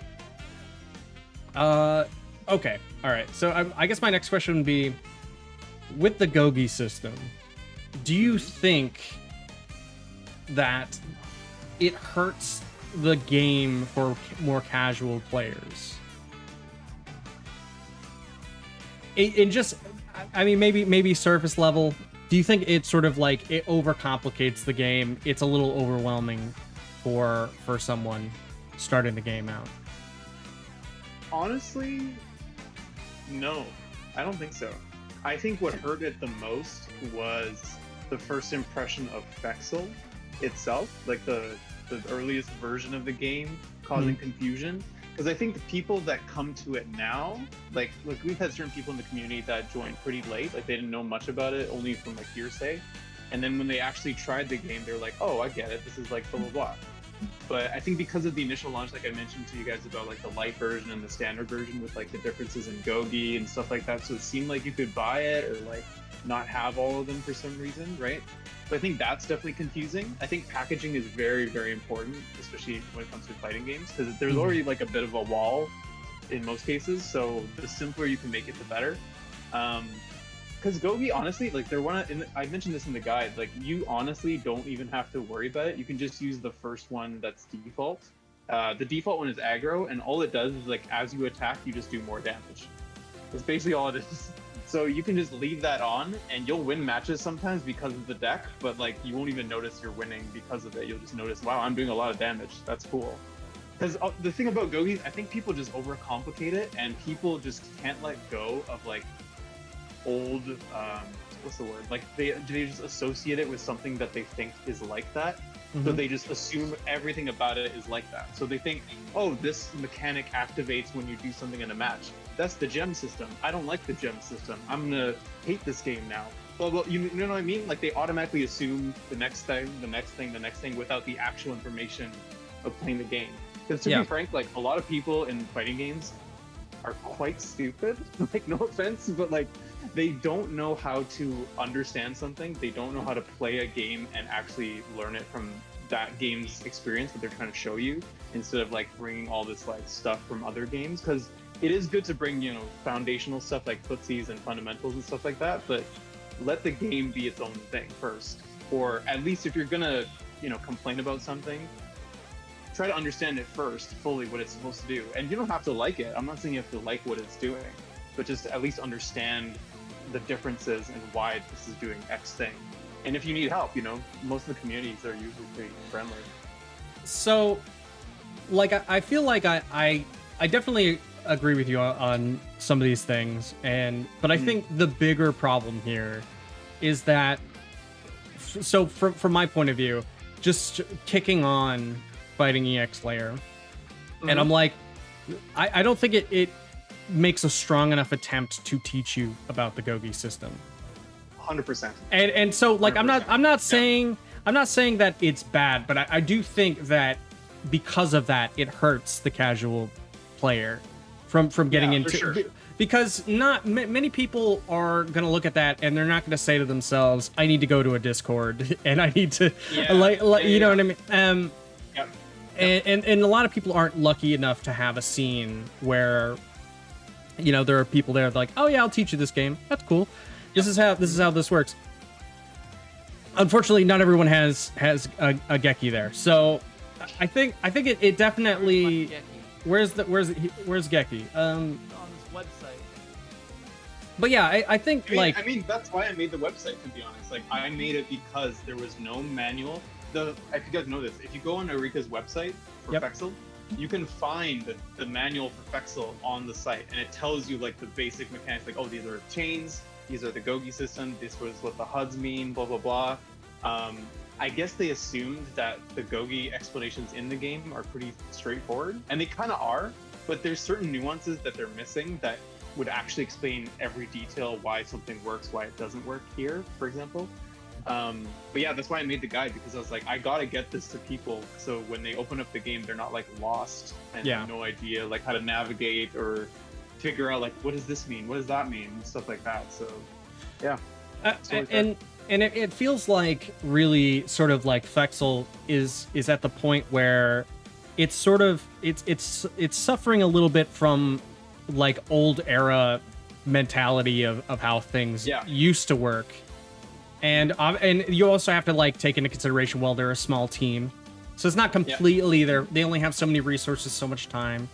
okay, all right. So I guess my next question would be, with the Gogi system, do you think that it hurts the game for more casual players? In just, I mean, maybe surface level. Do you think it's sort of like it overcomplicates the game? It's a little overwhelming for someone starting the game out. Honestly, no. I don't think so. I think what hurt it the most was the first impression of Fexel itself, like the earliest version of the game, causing confusion. Because I think the people that come to it now, like we've had certain people in the community that joined pretty late, like they didn't know much about it, only from like hearsay. And then when they actually tried the game, they're like, oh, I get it. This is like blah, blah, blah. But I think because of the initial launch, like I mentioned to you guys about like the light version and the standard version with like the differences in Gogi and stuff like that. So it seemed like you could buy it or like not have all of them for some reason, right? But I think that's definitely confusing. I think packaging is very, very important, especially when it comes to fighting games, because there's already like a bit of a wall in most cases. So the simpler you can make it, the better. Because Gogi, honestly, like I mentioned this in the guide, like you honestly don't even have to worry about it. You can just use the first one that's default. The default one is aggro, and all it does is like as you attack, you just do more damage. That's basically all it is. So you can just leave that on, and you'll win matches sometimes because of the deck, but like you won't even notice you're winning because of it. You'll just notice, wow, I'm doing a lot of damage. That's cool. Because the thing about Gogi, I think people just overcomplicate it, and people just can't let go of like old, what's the word? Like they just associate it with something that they think is like that. So they just assume everything about it is like that. So they think, oh, this mechanic activates when you do something in a match. That's the gem system. I don't like the gem system. I'm gonna hate this game now. Well, you know what I mean? Like they automatically assume the next thing, the next thing, the next thing without the actual information of playing the game. Because to be frank, like a lot of people in fighting games are quite stupid. Like no offense, but like they don't know how to understand something. They don't know how to play a game and actually learn it from that game's experience that they're trying to show you, instead of like bringing all this like stuff from other games. Because it is good to bring, you know, foundational stuff like footsies and fundamentals and stuff like that, but let the game be its own thing first. Or at least if you're gonna, you know, complain about something, try to understand it first fully what it's supposed to do. And you don't have to like it. I'm not saying you have to like what it's doing, but just at least understand the differences and why this is doing X thing. And if you need help, you know, most of the communities are usually pretty friendly. So, like, I feel like I definitely agree with you on some of these things, but I think the bigger problem here is that, so from my point of view, just kicking on Fighting EX layer, and I'm like, I don't think it makes a strong enough attempt to teach you about the Gogi system. 100%. And so like 100%. I'm not saying that it's bad, but I do think that because of that it hurts the casual player from getting into, sure. Because not many people are going to look at that and they're not going to say to themselves, I need to go to a Discord and I need to you know what I mean? And a lot of people aren't lucky enough to have a scene where, you know, there are people there like, oh yeah, I'll teach you this game. That's cool. This is how this works. Unfortunately, not everyone has a Geki there. So I think it definitely. Where's Geki? On this website. But yeah, I think I mean that's why I made the website, to be honest. Like I made it because there was no manual. If you guys know this, if you go on Eureka's website for Fexel, you can find the manual for Fexel on the site, and it tells you like the basic mechanics, like, oh, these are chains, these are the Gogi system, this was what the HUDs mean, blah blah blah. I guess they assumed that the Gogi explanations in the game are pretty straightforward, and they kind of are, but there's certain nuances that they're missing that would actually explain every detail why something works, why it doesn't work here, for example. But yeah, that's why I made the guide, because I was like, I gotta get this to people so when they open up the game, they're not like lost and have no idea like how to navigate or figure out like, what does this mean? What does that mean? And stuff like that. So yeah. And it feels like really sort of like Fexel is at the point where it's sort of it's suffering a little bit from like old era mentality of how things used to work. And you also have to like take into consideration, well, they're a small team, so it's not completely they only have so many resources, so much time.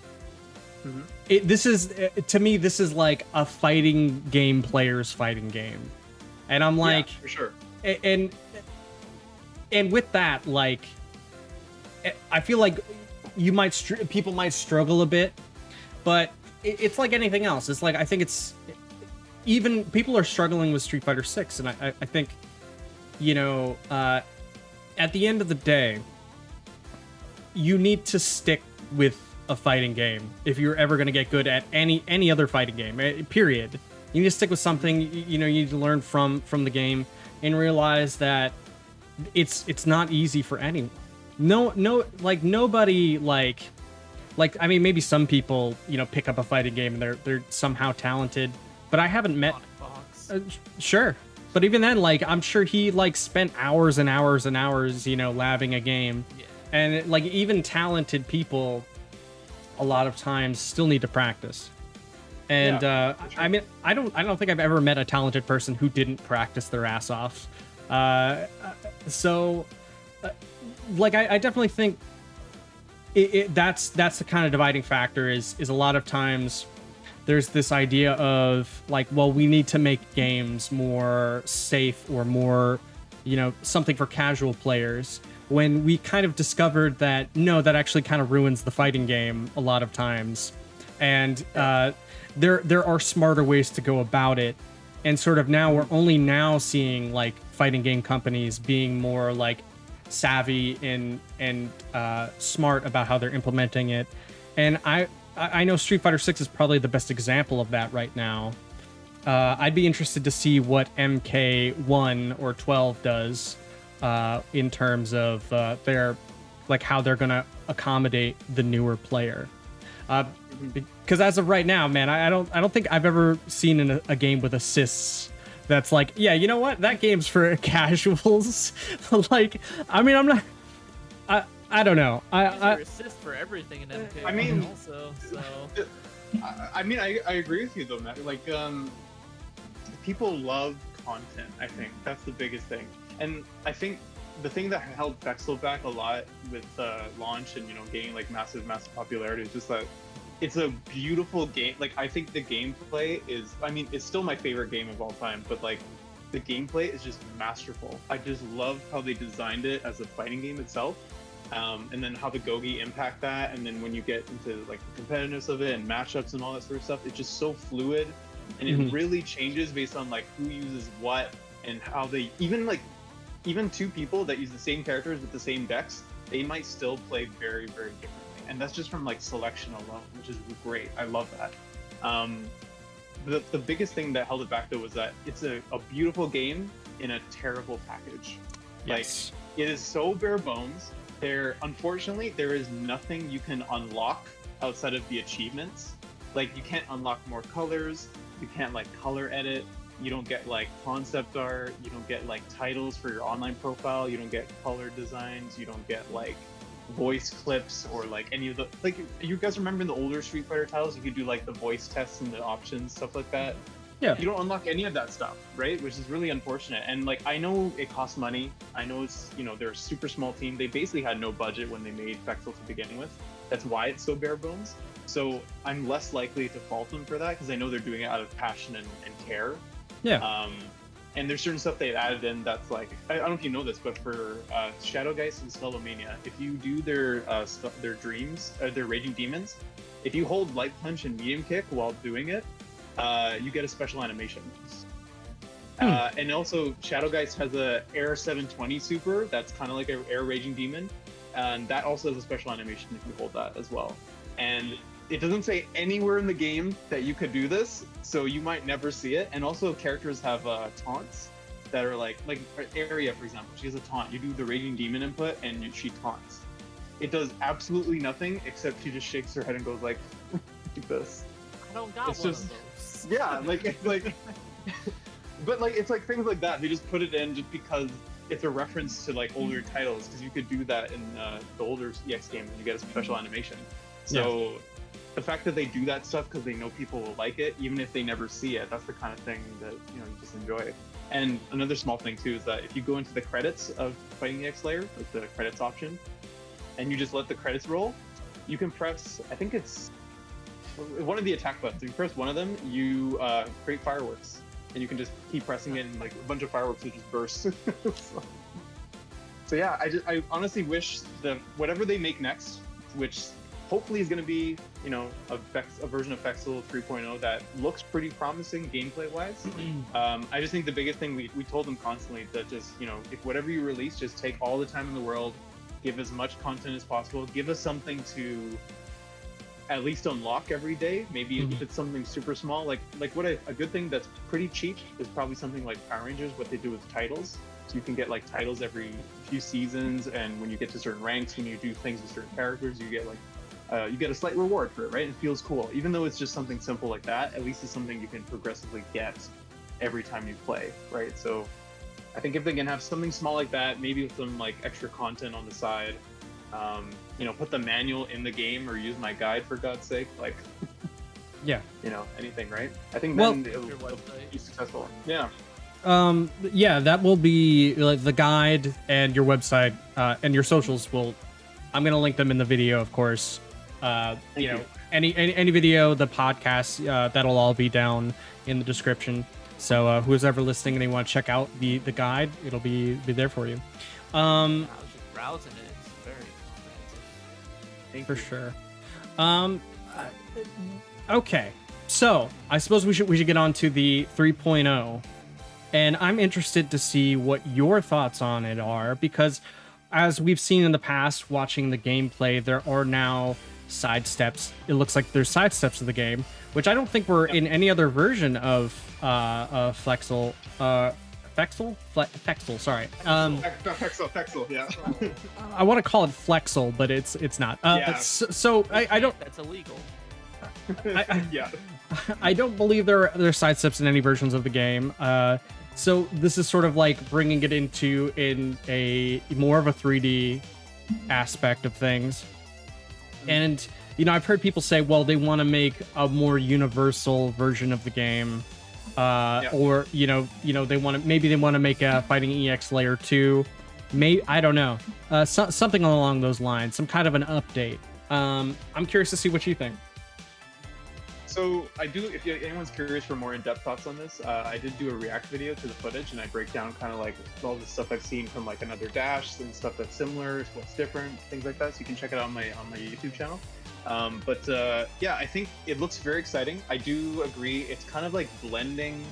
This is to me, this is like a fighting game player's fighting game, and I'm like, for sure. And with that, like, I feel like people might struggle a bit, but it's like anything else. It's like, I think even people are struggling with Street Fighter 6, and I think, you know, at the end of the day, you need to stick with a fighting game if you're ever going to get good at any other fighting game, period. You need to stick with something. You know, you need to learn from the game and realize that it's not easy for anyone. No, like nobody like I mean, maybe some people, you know, pick up a fighting game and they're somehow talented, but I haven't met. Sure, but even then, like, I'm sure he like spent hours and hours and hours, you know, labbing a game, and like even talented people, a lot of times still need to practice. And sure. I mean, I don't think I've ever met a talented person who didn't practice their ass off. So, like, I definitely think that's the kind of dividing factor is a lot of times there's this idea of like, well, we need to make games more safe or more, you know, something for casual players, when we kind of discovered that no, that actually kind of ruins the fighting game a lot of times. And there are smarter ways to go about it. And sort of now we're only now seeing like fighting game companies being more like savvy and smart about how they're implementing it. And I know Street Fighter 6 is probably the best example of that right now. I'd be interested to see what MK1 or 12 does in terms of their like how they're gonna accommodate the newer player. Because as of right now, man, I don't think I've ever seen a game with assists that's like, yeah, you know what, that game's for casuals. Like, I mean, I'm not. I don't know. I assist for everything in MK. I mean, also, so. I mean, I agree with you though, Matt. Like, people love content. I think that's the biggest thing, and I think the thing that held Vexel back a lot with launch and, you know, gaining like massive popularity is just that it's a beautiful game. Like, I think the gameplay is, I mean, it's still my favorite game of all time, but like the gameplay is just masterful. I just love how they designed it as a fighting game itself. And then how the Gogi impact that, and then when you get into like the competitiveness of it and matchups and all that sort of stuff, it's just so fluid, and it really changes based on like who uses what and how they even two people that use the same characters with the same decks, they might still play very, very differently, and that's just from like selection alone, which is great. I love that. The biggest thing that held it back though was that it's a beautiful game in a terrible package. Yes. Like, it is so bare bones. Unfortunately, there is nothing you can unlock outside of the achievements. Like, you can't unlock more colors, you can't like color edit, you don't get like concept art, you don't get like titles for your online profile, you don't get color designs, you don't get like voice clips or like any of the, like, you guys remember in the older Street Fighter titles you could do like the voice tests and the options, stuff like that. Yeah. You don't unlock any of that stuff, right? Which is really unfortunate. And like, I know it costs money. I know it's, you know, they're a super small team. They basically had no budget when they made Vexel to begin with. That's why it's so bare bones. So I'm less likely to fault them for that, because I know they're doing it out of passion and care. Yeah. And there's certain stuff they've added in that's like, I don't know if you know this, but for Shadow Geist and Spellomania, if you do their dreams, their Raging Demons, if you hold Light Punch and Medium Kick while doing it, you get a special animation. And also, Shadow Geist has a Air 720 super that's kind of like an Air Raging Demon, and that also has a special animation if you hold that as well. And it doesn't say anywhere in the game that you could do this, so you might never see it. And also, characters have taunts that are like Area, for example. She has a taunt. You do the Raging Demon input, and she taunts. It does absolutely nothing except she just shakes her head and goes like this. I don't got one of those. Yeah, like, it's like, but like, it's like things like that. They just put it in just because it's a reference to like older titles, because you could do that in the older EX games and you get a special animation. So the fact that they do that stuff because they know people will like it, even if they never see it, that's the kind of thing that, you know, you just enjoy. And another small thing too is that if you go into the credits of Fighting EX Layer, like the credits option, and you just let the credits roll, you can press, I think it's one of the attack buttons. If you press one of them, you create fireworks, and you can just keep pressing it, and like a bunch of fireworks will just burst. So yeah, I honestly wish whatever they make next, which hopefully is going to be, you know, a version of Fexel 3.0 that looks pretty promising gameplay wise. I just think the biggest thing we told them constantly that just, you know, if whatever you release, just take all the time in the world, give as much content as possible, give us something to at least unlock every day. Maybe if it's something super small, like what a good thing that's pretty cheap is probably something like Power Rangers, what they do with titles. So you can get like titles every few seasons, and when you get to certain ranks, when you do things with certain characters, you get like you get a slight reward for it, right? It feels cool. Even though it's just something simple like that, at least it's something you can progressively get every time you play, right? So I think if they can have something small like that, maybe with some like extra content on the side, you know, put the manual in the game or use my guide for God's sake, like, yeah, you know, anything, right? I think then it'll be successful. Yeah. Yeah, that will be like the guide and your website and your socials will. I'm gonna link them in the video, of course. You know, any video, the podcast, that'll all be down in the description. So who's ever listening and they want to check out the guide, it'll be there for you. I was just browsing it. It's very comprehensive. For sure. Okay, so I suppose we should get on to the 3.0, and I'm interested to see what your thoughts on it are, because as we've seen in the past, watching the gameplay, there are now side steps. It looks like there's side steps of the game, which I don't think were in any other version of Fexel. Fexel, sorry. Fexel, yeah. I want to call it Flexel, but it's not. Yeah. So I don't. That's illegal. Yeah. I don't believe there are side steps in any versions of the game. So this is sort of like bringing it in a more of a 3D aspect of things. And you know, I've heard people say, well, they want to make a more universal version of the game, or you know, they want to make a Fighting EX Layer 2. I don't know, something along those lines, some kind of an update. I'm curious to see what you think. So I do, if anyone's curious for more in-depth thoughts on this, I did do a react video to the footage, and I break down kind of like all the stuff I've seen from like another Dash and stuff that's similar, what's different, things like that. So you can check it out on my YouTube channel. Yeah, I think it looks very exciting. I do agree. It's kind of like blending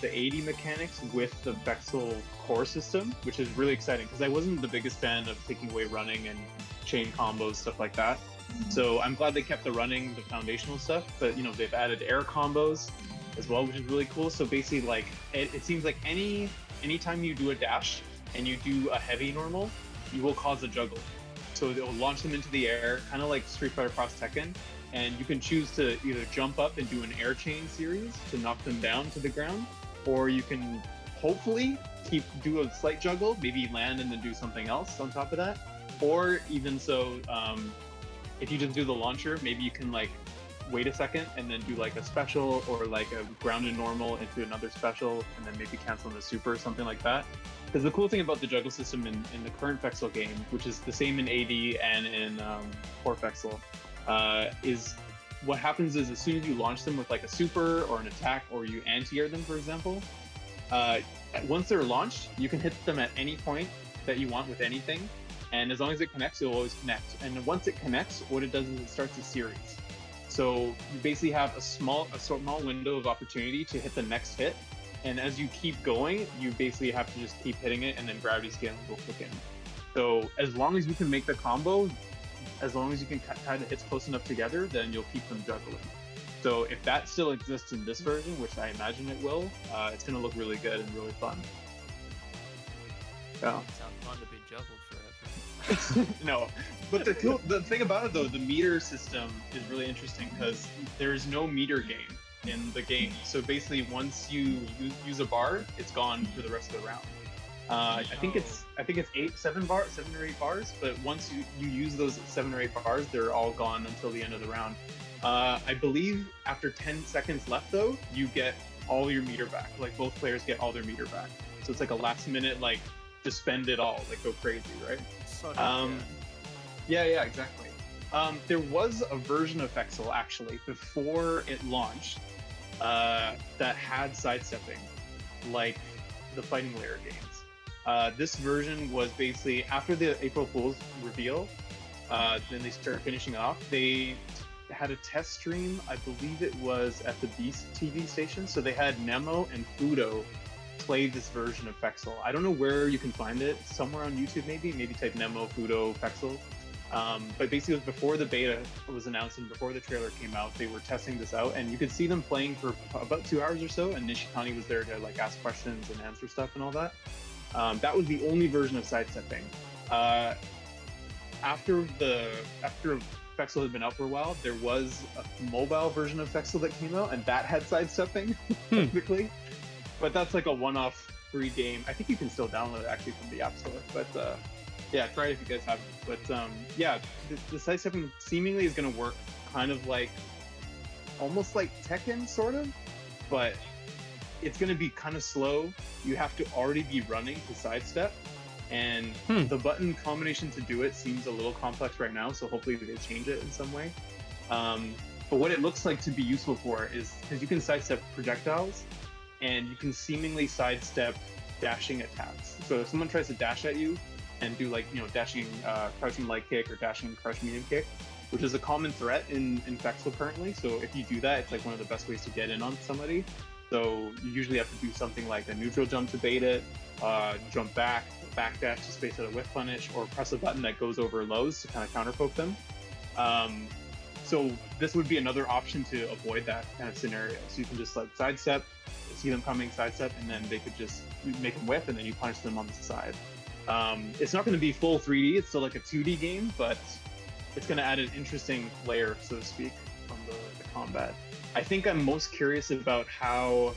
the 80 mechanics with the Fexel core system, which is really exciting because I wasn't the biggest fan of taking away running and chain combos, stuff like that. So I'm glad they kept the running, the foundational stuff, but you know, they've added air combos as well, which is really cool. So basically, like it seems like anytime you do a dash and you do a heavy normal, you will cause a juggle. So it will launch them into the air, kind of like Street Fighter Cross Tekken, and you can choose to either jump up and do an air chain series to knock them down to the ground, or you can hopefully do a slight juggle, maybe land and then do something else on top of that, or even so. If you just do the launcher, maybe you can like wait a second and then do like a special or like a grounded normal into another special and then maybe cancel the super or something like that. Because the cool thing about the juggle system in the current Fexel game, which is the same in AD and in core Fexel, is what happens is as soon as you launch them with like a super or an attack, or you anti-air them, for example, once they're launched, you can hit them at any point that you want with anything. And as long as it connects, it'll always connect. And once it connects, what it does is it starts a series. So you basically have a small window of opportunity to hit the next hit. And as you keep going, you basically have to just keep hitting it, and then gravity scaling will kick in. So as long as you can make the combo, as long as you can tie the hits close enough together, then you'll keep them juggling. So if that still exists in this version, which I imagine it will, it's going to look really good and really fun. Yeah. It sounds fun to be juggled forever. No, but the thing about it though, the meter system is really interesting because there's no meter game in the game. So basically, once you use a bar, it's gone for the rest of the round. I think it's 7 or 8 bars. But once you use those 7 or 8 bars, they're all gone until the end of the round. I believe after 10 seconds left though, you get all your meter back. Like both players get all their meter back. So it's like a last minute like just spend it all, like go crazy, right? Yeah, exactly. There was a version of Fexel actually before it launched that had sidestepping, like the Fighting Layer games. This version was basically after the April Fool's reveal. Then they started finishing it off. They had a test stream, I believe it was at the Beast TV station. So they had Nemo and Fudo play this version of Fexel. I don't know where you can find it, somewhere on YouTube maybe type Nemo, Fudo, Fexel. But basically it was before the beta was announced and before the trailer came out, they were testing this out, and you could see them playing for about 2 hours or so, and Nishikani was there to like ask questions and answer stuff and all that. That was the only version of sidestepping. After Fexel had been out for a while, there was a mobile version of Fexel that came out, and that had sidestepping technically. But that's like a one-off free game. I think you can still download it actually from the App Store. But yeah, try it if you guys haven't. But yeah, the sidestepping seemingly is going to work kind of like, almost like Tekken, sort of. But it's going to be kind of slow. You have to already be running to sidestep. And the button combination to do it seems a little complex right now. So hopefully they change it in some way. But what it looks like to be useful for is, because you can sidestep projectiles, and you can seemingly sidestep dashing attacks. So if someone tries to dash at you and do like, dashing crouching light kick or dashing crouch medium kick, which is a common threat in Fexel currently. So if you do that, it's like one of the best ways to get in on somebody. So you usually have to do something like a neutral jump to bait it, jump back dash to space out a whiff punish, or press a button that goes over lows to kind of counter poke them. So this would be another option to avoid that kind of scenario. So you can just like sidestep, see them coming, sidestep, and then they could just make them whiff, and then you punish them on the side. It's not going to be full 3D, it's still like a 2D game, but it's going to add an interesting layer, so to speak, from the combat. I think I'm most curious about how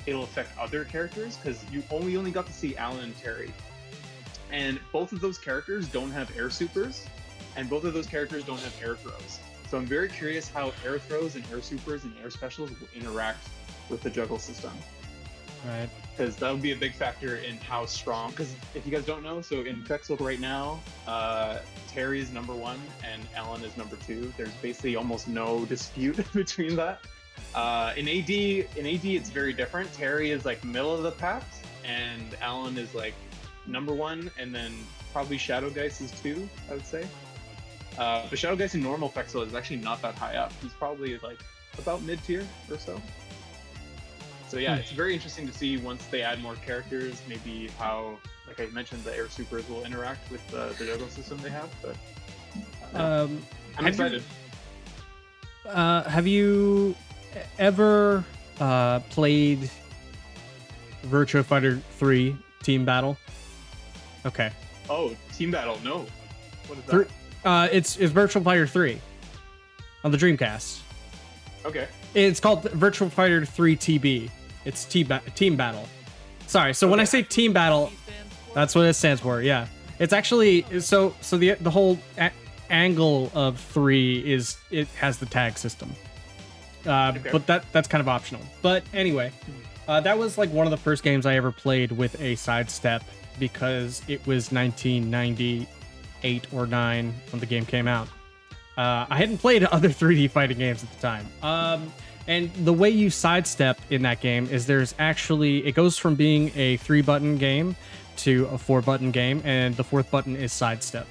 it'll affect other characters, because we only got to see Alan and Terry. And both of those characters don't have air supers, and both of those characters don't have air throws. So I'm very curious how air throws and air supers and air specials will interact with the juggle system. Right. Because that would be a big factor in how strong, because if you guys don't know, so in Fexel right now, Terry is number 1 and Alan is number 2. There's basically almost no dispute between that. In AD it's very different. Terry is like middle of the pack, and Alan is like number 1, and then probably Shadow Geist is 2, I would say. But Shadow Geist in normal Fexel is actually not that high up. He's probably like about mid-tier or so. So yeah, it's very interesting to see once they add more characters, maybe how, like I mentioned, the air supers will interact with the juggle system they have. But I'm excited. Have you ever played Virtua Fighter 3 Team Battle? Okay. Oh, Team Battle, no. What is that? It's Virtua Fighter 3 on the Dreamcast. Okay. It's called Virtua Fighter 3 TB. It's Team Battle. When I say Team Battle, that's what it stands for. Yeah. It's actually so the whole angle of 3 is it has the tag system. Okay. But that's kind of optional. But anyway, that was like one of the first games I ever played with a sidestep, because it was 1998 or 9 when the game came out. I hadn't played other 3D fighting games at the time. And the way you sidestep in that game is it goes from being a 3-button game to a 4-button game, and the 4th button is sidestep.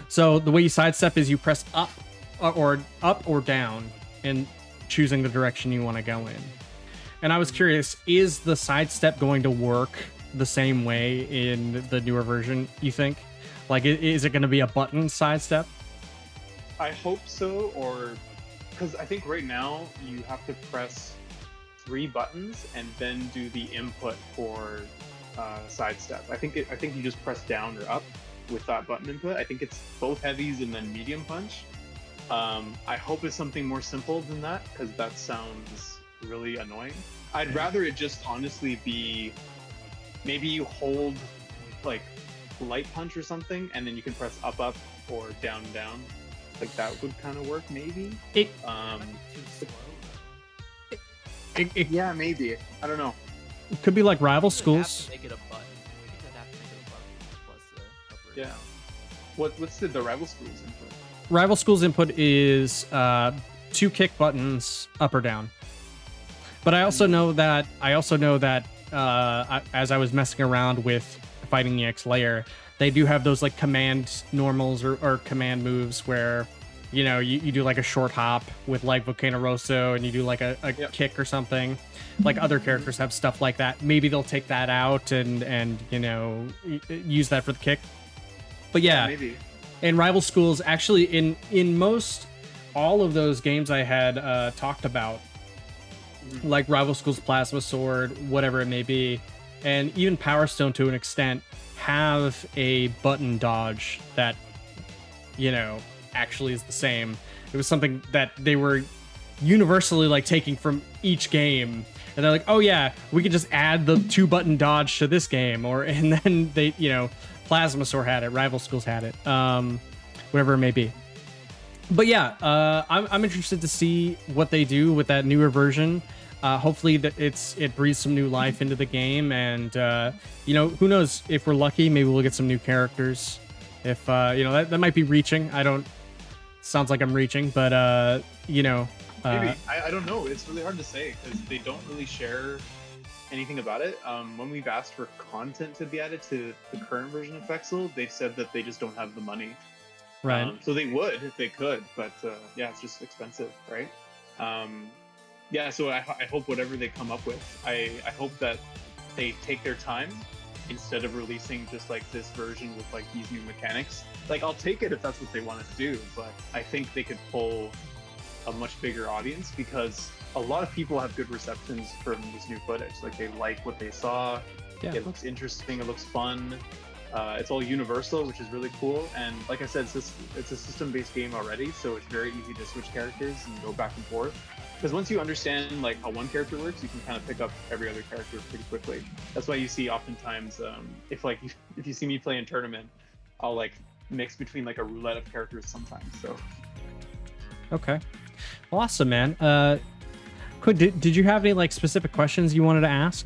So the way you sidestep is you press up or down and choosing the direction you want to go in. And I was curious, is the sidestep going to work the same way in the newer version, you think? Like, is it going to be a button sidestep? I hope so, or because I think right now you have to press 3 buttons and then do the input for sidestep. I think you just press down or up with that button input. I think it's both heavies and then medium punch. I hope it's something more simple than that, because that sounds really annoying. I'd rather it just honestly be, maybe you hold like light punch or something, and then you can press up or down. Like that would kind of work, maybe. Too slow, though. Yeah, maybe. I don't know. It could be like Rival Schools. Make it a button. I think they'd have to make it a button plus the up or Yeah. down. What's the Rival Schools input? Rival Schools input is 2 kick buttons, up or down. But I also know that as I was messing around with Fighting EX Layer, they do have those like command normals or command moves where, you know, you do like a short hop with like Volcano Rosso and you do like a kick or something. Like other characters have stuff like that. Maybe they'll take that out and you know, use that for the kick. But yeah, maybe. And Rival Schools, actually in most all of those games I had talked about, like Rival Schools Plasma Sword, whatever it may be, and even Power Stone to an extent, have a button dodge that, you know, actually is the same. It was something that they were universally like taking from each game, and they're like, oh yeah, we could just add the 2-button dodge to this game, and then they, you know, Plasma Sword had it, Rival Schools had it, whatever it may be. But yeah, I'm interested to see what they do with that newer version. Hopefully that it breathes some new life into the game, and you know, who knows, if we're lucky, maybe we'll get some new characters. If you know, that might be reaching. Sounds like I'm reaching, but you know, maybe. I don't know. It's really hard to say because they don't really share anything about it. When we've asked for content to be added to the current version of Fexel, they've said that they just don't have the money. Right. So they would if they could, but yeah, it's just expensive, right? Yeah, so I hope whatever they come up with, I hope that they take their time instead of releasing just like this version with like these new mechanics. Like, I'll take it if that's what they wanted to do, but I think they could pull a much bigger audience because a lot of people have good receptions from this new footage. Like, they like what they saw. Yeah. It looks interesting. It looks fun. It's all universal, which is really cool. And like I said, it's a system-based game already, so it's very easy to switch characters and go back and forth. Because once you understand like how one character works, you can kind of pick up every other character pretty quickly. That's why you see oftentimes, if you see me play in tournament, I'll like mix between like a roulette of characters sometimes. So. Okay. Awesome, man. Did you have any like specific questions you wanted to ask?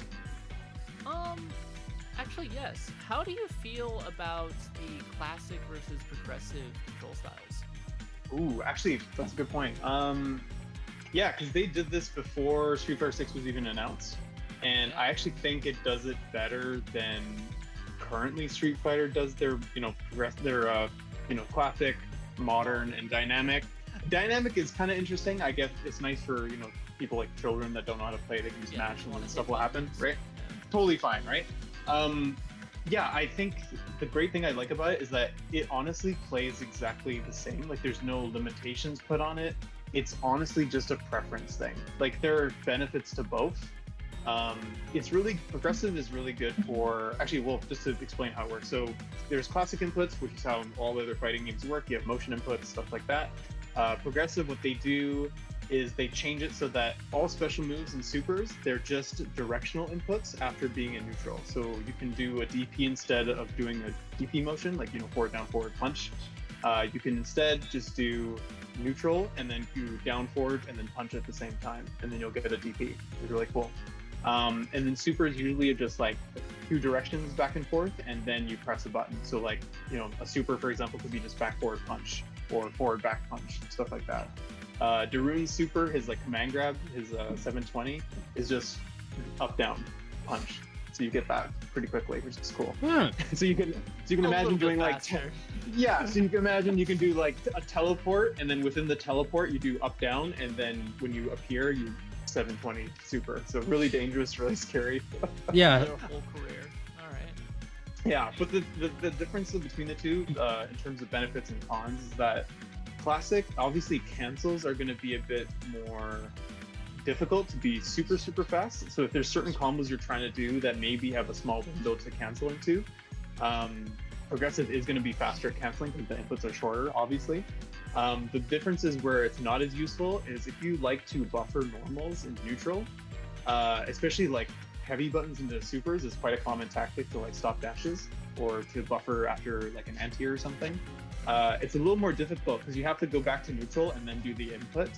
Actually, yes. How do you feel about the classic versus progressive control styles? Ooh, actually, that's a good point. Yeah, because they did this before Street Fighter 6 was even announced, and I actually think it does it better than currently Street Fighter does their, you know, classic, modern, and dynamic. Dynamic is kind of interesting. I guess it's nice for, you know, people like children that don't know how to play. They can just match and stuff will happen, right? Totally fine, right? Yeah, I think the great thing I like about it is that it honestly plays exactly the same. Like, there's no limitations put on it. It's honestly just a preference thing. Like, there are benefits to both. Progressive is really good for, actually, well, just to explain how it works. So there's classic inputs, which is how all other fighting games work. You have motion inputs, stuff like that. Progressive, what they do is they change it so that all special moves and supers, they're just directional inputs after being in neutral. So you can do a DP instead of doing a DP motion, like, you know, forward, down, forward, punch. You can instead just do neutral and then do down, forward, and then punch at the same time, and then you'll get a DP. It's really cool. And then supers usually are just like 2 directions back and forth, and then you press a button. So like, you know, a super, for example, could be just back forward punch or forward back punch, stuff like that. Darune's super, his like command grab, his 720 is just up down punch. So you get that pretty quickly, which is cool. So you can imagine doing like so you can imagine you can do like a teleport, and then within the teleport you do up down, and then when you appear you 720 super. So really dangerous, really scary. Yeah. Their whole career. All right. Yeah, but the difference between the two in terms of benefits and cons is that classic, obviously cancels are going to be a bit more difficult to be super fast. So if there's certain combos you're trying to do that maybe have a small window to cancel into, progressive is going to be faster at canceling because the inputs are shorter, obviously. The difference is where it's not as useful is if you like to buffer normals in neutral, especially like heavy buttons into supers is quite a common tactic to like stop dashes or to buffer after like an anti or something. It's a little more difficult because you have to go back to neutral and then do the input.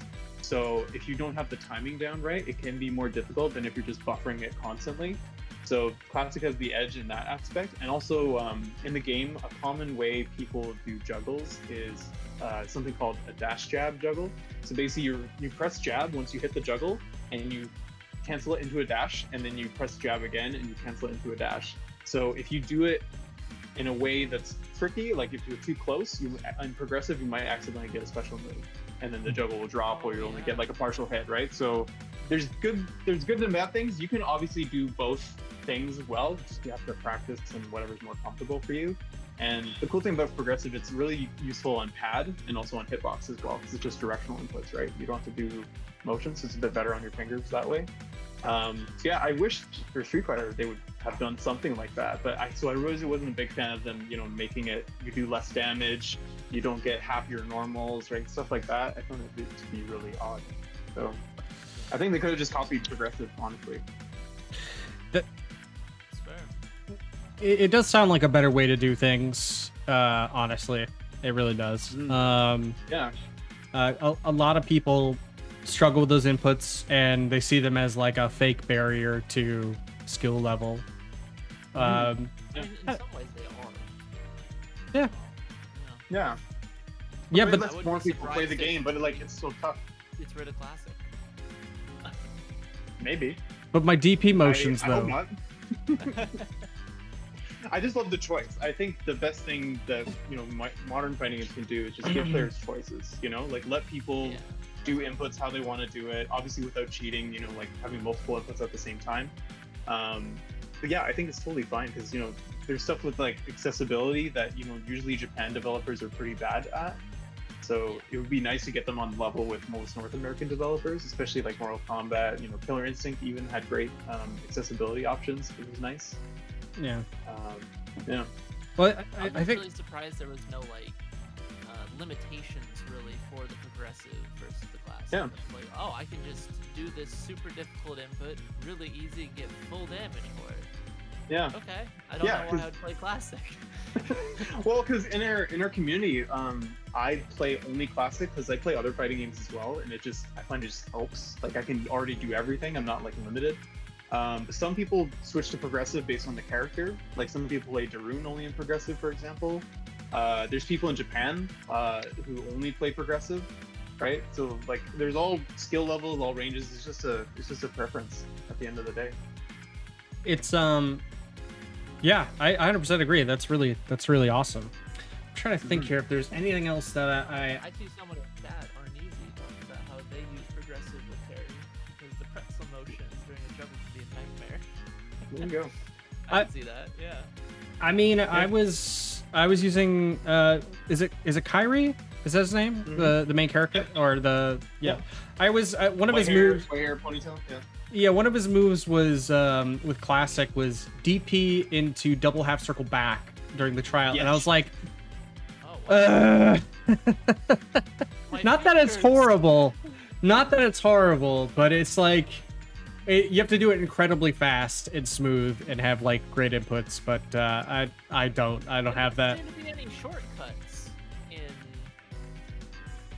So if you don't have the timing down right, it can be more difficult than if you're just buffering it constantly. So classic has the edge in that aspect. And also in the game, a common way people do juggles is something called a dash jab juggle. So basically you press jab once you hit the juggle and you cancel it into a dash, and then you press jab again and you cancel it into a dash. So if you do it in a way that's tricky. Like if you're too close, in progressive you might accidentally get a special move, and then the juggle will drop, or you only get like a partial hit, right? So there's good and bad things. You can obviously do both things well. Just you have to practice and whatever's more comfortable for you. And the cool thing about progressive, it's really useful on pad and also on hitbox as well, because it's just directional inputs, right? You don't have to do motions, so it's a bit better on your fingers that way. So yeah, I wish for Street Fighter they would have done something like that, but I really wasn't a big fan of them, you know, making it you do less damage, you don't get half your normals, right? Stuff like that. I found it to be really odd. So I think they could have just copied progressive, honestly. It does sound like a better way to do things, honestly. It really does. Yeah. A lot of people struggle with those inputs, and they see them as like a fake barrier to skill level. I mean, in some ways they are. Yeah. Yeah. Yeah, but but lets more people play the game, but like it's so tough. It's rid of classic. Maybe. but my DP motions I hope though. not. I just love the choice. I think the best thing that modern fighting games can do is just give players choices. You know, like let people do inputs how they want to do it. Obviously, without cheating. You know, like having multiple inputs at the same time. But yeah, I think it's totally fine because there's stuff with like accessibility that usually Japan developers are pretty bad at. So it would be nice to get them on level with most North American developers, especially like Mortal Kombat. Killer Instinct even had great accessibility options. It was nice. Yeah. Yeah. Well, I'm I think really surprised there was no like limitations really for the progressive versus the classic. Yeah. Like, oh, I can just do this super difficult input, really easy, and get full damage for it. Yeah. Okay. I don't know why I would play classic. Well, because in our community, I play only classic because I play other fighting games as well, and I find it just helps. Like I can already do everything. I'm not like limited. Some people switch to progressive based on the character. Like some people play Darun only in progressive, for example. There's people in Japan who only play progressive, right? So like there's all skill levels, all ranges. It's just a preference at the end of the day. it's yeah, I 100% agree. That's really awesome. I'm trying to think here if there's anything else that I see someone in chat, Arneezy, talking about how they use progressive with Terry because the pretzel motions during a juggle can be a nightmare. There you go. I can see that. Yeah. I mean, I was using is it Kyrie? Is that his name? Mm-hmm. The main character or the I was one of his White hair, moves. white hair, ponytail. Yeah. Yeah, one of his moves was with classic was DP into double half circle back during the trial, and I was like, Oh, wow. not that it's horrible, but it's like you have to do it incredibly fast and smooth and have like great inputs. But I don't have that. There seem to be any shortcuts in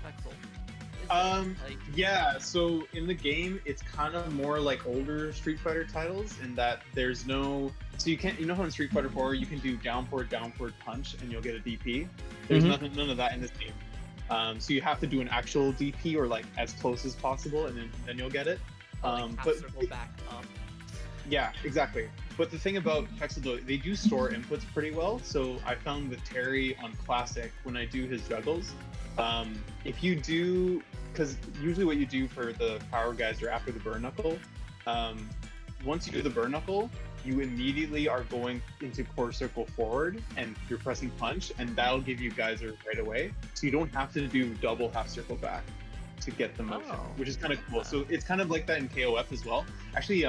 Pexel. Yeah, so in the game, it's kind of more like older Street Fighter titles in that there's no... So you can't... how in Street Fighter 4, you can do down forward punch, and you'll get a DP. There's none of that in this game. So you have to do an actual DP, or like as close as possible, and then you'll get it. Like half circle back up. Yeah, exactly. But the thing about Pexel, though, they do store inputs pretty well. So I found with Terry on Classic, when I do his juggles, if you do... Because usually what you do for the power guys are after the burn knuckle. Once you do the burn knuckle, you immediately are going into core circle forward and you're pressing punch, and that'll give you geyser right away. So you don't have to do double half circle back to get the motion, which is kind of cool. So it's kind of like that in KOF as well. Actually,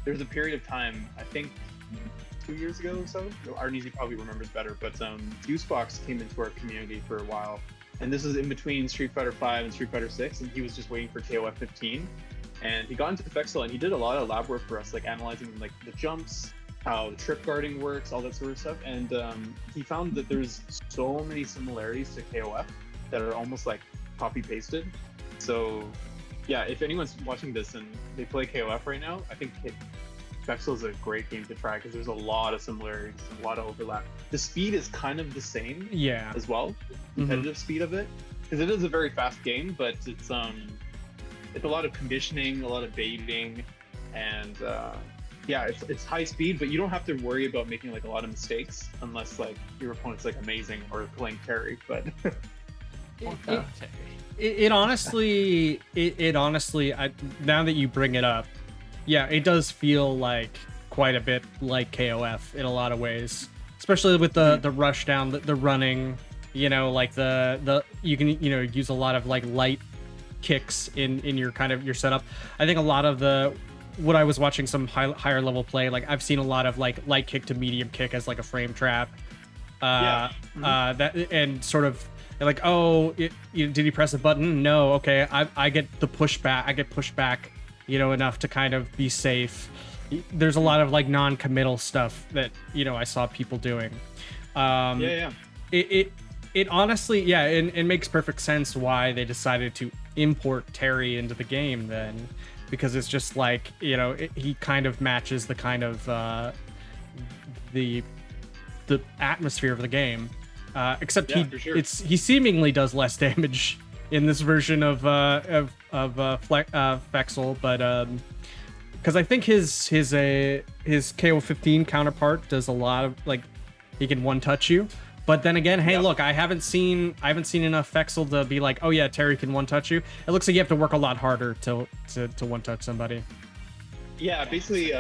there's a period of time, I think 2 years ago or so, Arneezy probably remembers better, but Fusebox came into our community for a while. And this is in between Street Fighter 5 and Street Fighter 6, and he was just waiting for KOF 15. And he got into Pexel, and he did a lot of lab work for us, like analyzing like the jumps, how the trip guarding works, all that sort of stuff. And he found that there's so many similarities to KOF that are almost like copy-pasted. So yeah, if anyone's watching this and they play KOF right now, I think Pexel is a great game to try because there's a lot of similarities, a lot of overlap. The speed is kind of the same, as well. The competitive speed of it, because it is a very fast game, but it's a lot of conditioning, a lot of baiting, and yeah, it's high speed, but you don't have to worry about making like a lot of mistakes unless like your opponent's like amazing or playing carry. But it honestly, now that you bring it up, yeah, it does feel like quite a bit like KOF in a lot of ways, especially with the rush down, the running, you know, like the you can, you know, use a lot of like light kicks in your kind of your setup. I think a lot of what I was watching some higher level play, like I've seen a lot of like light kick to medium kick as like a frame trap, that and sort of like, oh, did he press a button? No, okay, I get the pushback, I get pushed back, you know, enough to kind of be safe. There's a lot of like non-committal stuff that, you know, I saw people doing. It honestly, yeah, it makes perfect sense why they decided to import Terry into the game then, because it's just like, you know, he kind of matches the kind of the atmosphere of the game, except he seemingly does less damage in this version of Fexel, but because I think his KO 15 counterpart does a lot of, like, he can one touch you. But then again, hey, look, I haven't seen enough Fexel to be like, oh yeah, Terry can one touch you. It looks like you have to work a lot harder to one touch somebody. Yeah, basically,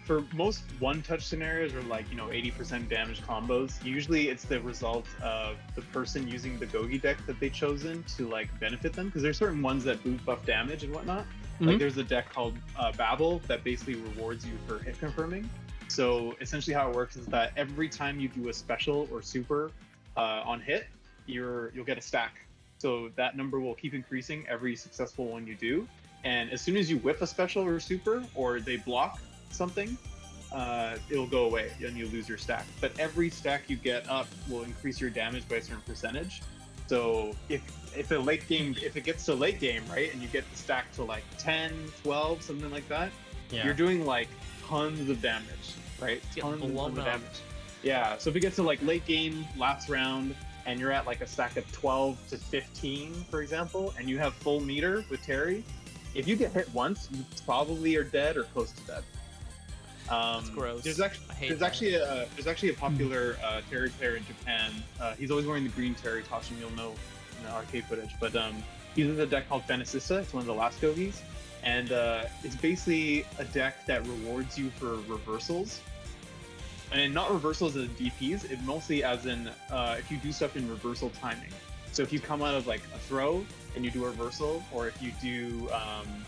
for most one touch scenarios or like, you know, 80% damage combos, usually it's the result of the person using the Gogi deck that they've chosen to like benefit them, because there's certain ones that boot buff damage and whatnot. Like there's a deck called Babel that basically rewards you for hit confirming. So essentially how it works is that every time you do a special or super on hit, you'll get a stack. So that number will keep increasing every successful one you do. And as soon as you whiff a special or super, or they block something, it'll go away and you lose your stack. But every stack you get up will increase your damage by a certain percentage. So if it gets to late game, right, and you get the stack to like 10, 12, something like that, you're doing like tons of damage, right? Tons of damage. Yeah, so if it gets to like late game, last round, and you're at like a stack of 12 to 15, for example, and you have full meter with Terry, if you get hit once, you probably are dead or close to dead. That's gross. There's actually a popular Terry player in Japan. He's always wearing the green Terry costume. You'll know in the arcade footage, but he uses a deck called Fenicista. It's one of the last Gogis, and it's basically a deck that rewards you for reversals, and not reversals as DPs. It mostly as in if you do stuff in reversal timing. So if you come out of like a throw and you do a reversal, or if you do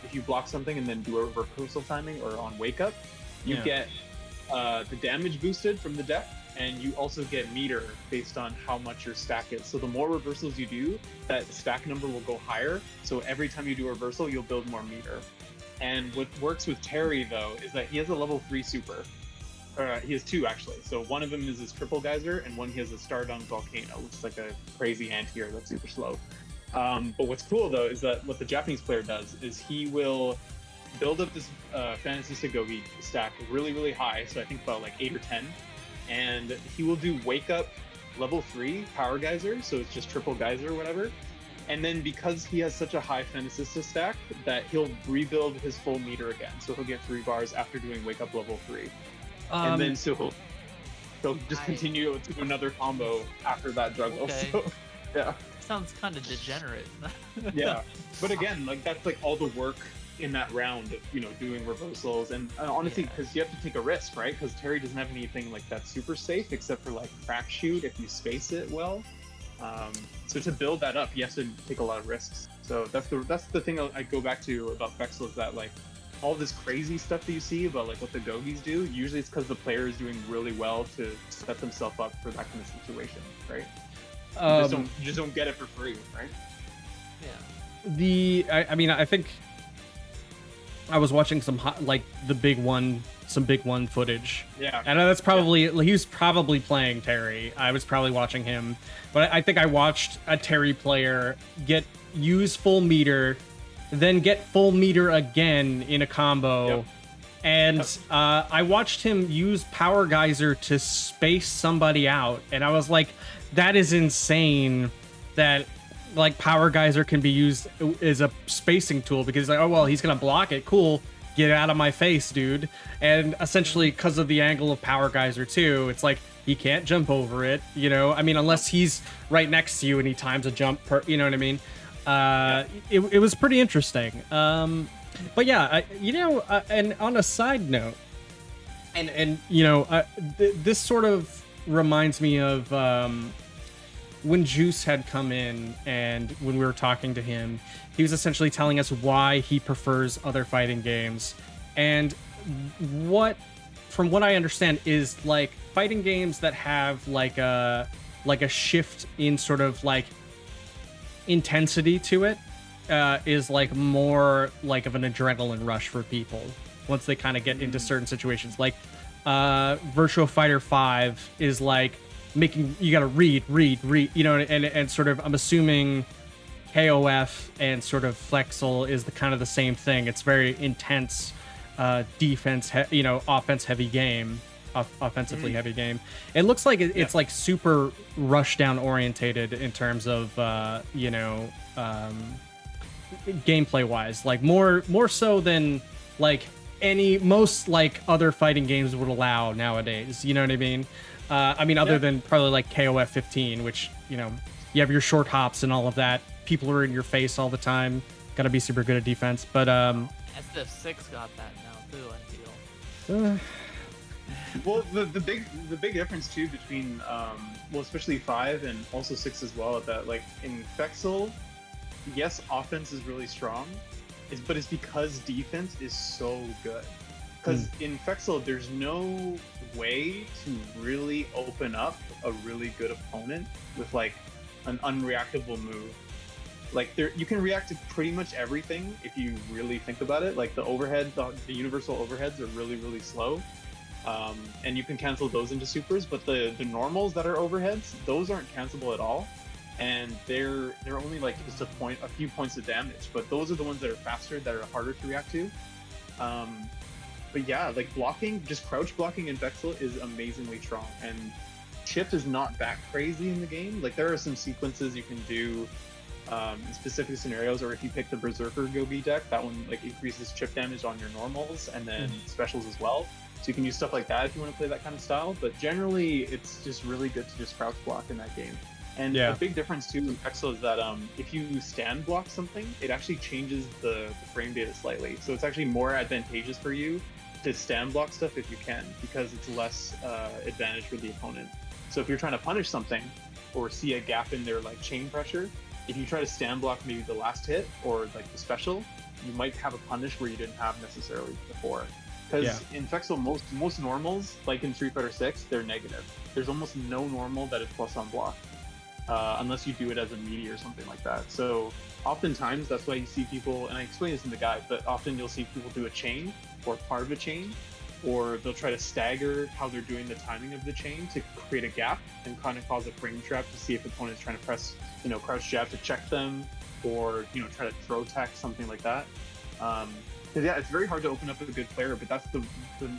if you block something and then do a reversal timing, or on wake up, you get the damage boosted from the deck, and you also get meter based on how much your stack is. So the more reversals you do, that stack number will go higher. So every time you do a reversal, you'll build more meter. And what works with Terry, though, is that he has a level 3 super. He has two, actually. So one of them is his triple geyser, and one he has a Stardunk Volcano, which is like a crazy anti-hero that's super slow. But what's cool, though, is that what the Japanese player does is he will build up this Fantasy Gogi stack really, really high, so I think about like 8 or 10, and he will do Wake Up level 3 Power Geyser, so it's just triple geyser or whatever, and then because he has such a high Fantasy stack, that he'll rebuild his full meter again, so he'll get 3 bars after doing Wake Up level 3. And then so he'll just continue to do another combo after that juggle. Okay. So, yeah. Sounds kind of degenerate. Yeah, but again, like that's like all the work in that round of, you know, doing reversals, and honestly, because you have to take a risk, right? Because Terry doesn't have anything like that super safe except for like crack shoot if you space it well. So to build that up, you have to take a lot of risks. So that's the thing I go back to about Fexel, is that like all this crazy stuff that you see about like what the Gogis do, usually it's because the player is doing really well to set themselves up for that kind of situation, right? You just don't get it for free, right? Yeah. I mean, I think I was watching some big one footage. Yeah. And that's probably, he was probably playing Terry. I was probably watching him, but I think I watched a Terry player use full meter, then get full meter again in a combo. Yep. And I watched him use Power Geyser to space somebody out, and I was like, that is insane that like Power Geyser can be used as a spacing tool, because like, oh well, he's gonna block it, cool, get out of my face, dude. And essentially, because of the angle of Power Geyser 2, it's like he can't jump over it, you know? I mean, unless he's right next to you and he times a jump, you know what I mean? It was pretty interesting. But yeah, and on a side note, and this sort of reminds me of when Juice had come in, and when we were talking to him, he was essentially telling us why he prefers other fighting games. And from what I understand, is like fighting games that have like a shift in sort of like intensity to it is like more like of an adrenaline rush for people once they kind of get into certain situations. Like Virtua Fighter 5 is like making you gotta read, you know, and sort of, I'm assuming KOF and sort of Flexel is the kind of the same thing. It's very intense defense, offense heavy game, offensively heavy game. It looks like it's like super rush down orientated in terms of gameplay wise, like more so than like most like other fighting games would allow nowadays, you know what I mean? Other than probably like KOF 15, which, you know, you have your short hops and all of that, people are in your face all the time, gotta be super good at defense. But SF6 got that now too, I feel. Well, the big difference too between especially 5 and also 6 as well, that like in Fexel, yes, offense is really strong, but it's because defense is so good. Because in Fexel, there's no way to really open up a really good opponent with like an unreactable move. Like you can react to pretty much everything if you really think about it. Like the overhead, the universal overheads are really, really slow. And you can cancel those into supers, but the normals that are overheads, those aren't cancelable at all. And they're only like just a few points of damage, but those are the ones that are faster, that are harder to react to. But yeah, like blocking, just crouch blocking in Vexel is amazingly strong, and chip is not that crazy in the game. Like there are some sequences you can do in specific scenarios, or if you pick the Berserker Gogi deck, that one like increases chip damage on your normals and then specials as well. So you can use stuff like that if you want to play that kind of style, but generally it's just really good to just crouch block in that game. And the big difference too in Pexel is that if you stand block something, it actually changes the frame data slightly. So it's actually more advantageous for you to stand block stuff if you can, because it's less advantage for the opponent. So if you're trying to punish something or see a gap in their like chain pressure, if you try to stand block maybe the last hit or like the special, you might have a punish where you didn't have necessarily before. Because in Fexel, most normals, like in Street Fighter 6, they're negative. There's almost no normal that is plus on block. Unless you do it as a meaty or something like that. So oftentimes that's why you see people, and I explain this in the guide, but often you'll see people do a chain or part of a chain, or they'll try to stagger how they're doing the timing of the chain to create a gap and kind of cause a frame trap to see if the opponent's trying to press, crouch jab to check them, or, try to throw tech, something like that. Because it's very hard to open up a good player, but that's the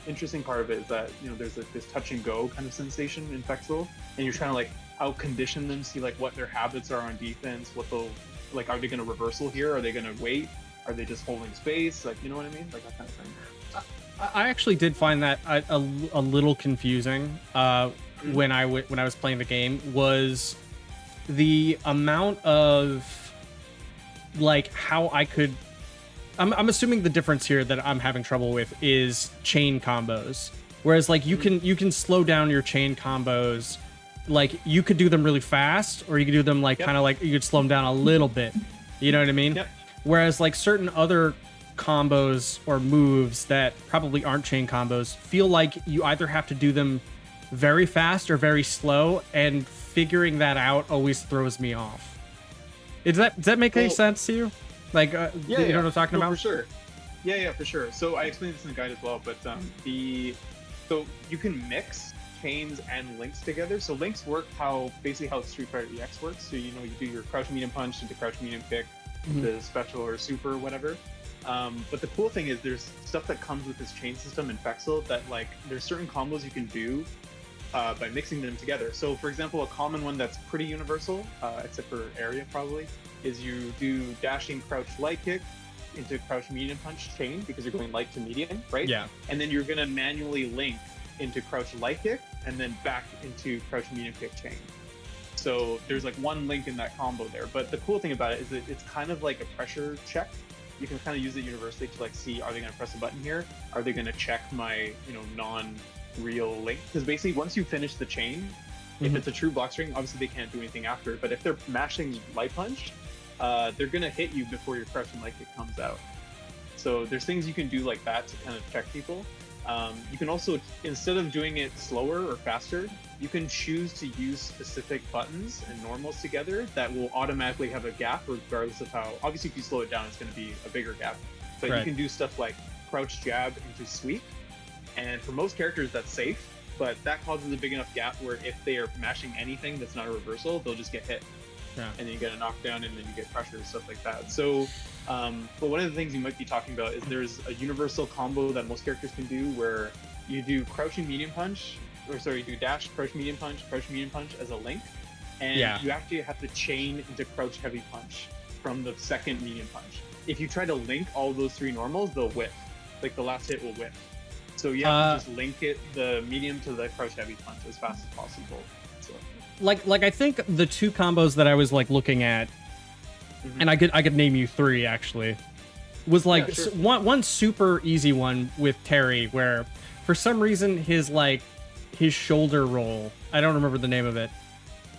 interesting part of it, is that, there's this touch and go kind of sensation in Fexel, and you're trying to like out condition them, see like what their habits are on defense, what they'll like, are they going to reversal here, are they going to wait, are they just holding space, like, you know what I mean, like that kind of thing. I actually did find that a little confusing when I was playing the game, was the amount of like how I could. I'm assuming the difference here that I'm having trouble with is chain combos, whereas like you can slow down your chain combos. Like you could do them really fast, or you could do them like kind of like you could slow them down a little bit. You know what I mean? Yep. Whereas like certain other combos or moves that probably aren't chain combos feel like you either have to do them very fast or very slow, and figuring that out always throws me off. Does that make any sense to you? Like, you know what I'm talking about? For sure. Yeah, for sure. So I explained this in the guide as well, but so you can mix chains and links together. So links work basically how Street Fighter EX works. So you do your crouch medium punch into crouch medium kick, the special or super or whatever. But the cool thing is there's stuff that comes with this chain system in Fexel that like there's certain combos you can do by mixing them together. So for example, a common one that's pretty universal, except for area probably, is you do dashing crouch light kick into crouch medium punch chain because you're going light to medium, right? Yeah. And then you're gonna manually link into crouch light kick and then back into crouch medium kick chain. So there's like one link in that combo there. But the cool thing about it is that it's kind of like a pressure check. You can kind of use it universally to like see, are they going to press a button here? Are they going to check my, you know, non-real link? Because basically once you finish the chain, if it's a true block string, obviously they can't do anything after it. But if they're mashing light punch, they're going to hit you before your crouch and light kick comes out. So there's things you can do like that to kind of check people. You can also, instead of doing it slower or faster, you can choose to use specific buttons and normals together that will automatically have a gap regardless of how, obviously if you slow it down, it's going to be a bigger gap. But you can do stuff like crouch jab into sweep. And for most characters, that's safe, but that causes a big enough gap where if they are mashing anything that's not a reversal, they'll just get hit. Yeah. And then you get a knockdown and then you get pressure, stuff like that. So, but one of the things you might be talking about is there's a universal combo that most characters can do where you do crouching medium punch, or sorry, you do dash, crouch medium punch as a link. And you actually have to chain into crouch heavy punch from the second medium punch. If you try to link all those three normals, they'll whiff. Like the last hit will whiff. So you have to just link it, the medium to the crouch heavy punch as fast as possible. So. Like I think the two combos that I was like looking at, and I could name you three actually, was like one super easy one with Terry where for some reason his shoulder roll, I don't remember the name of it,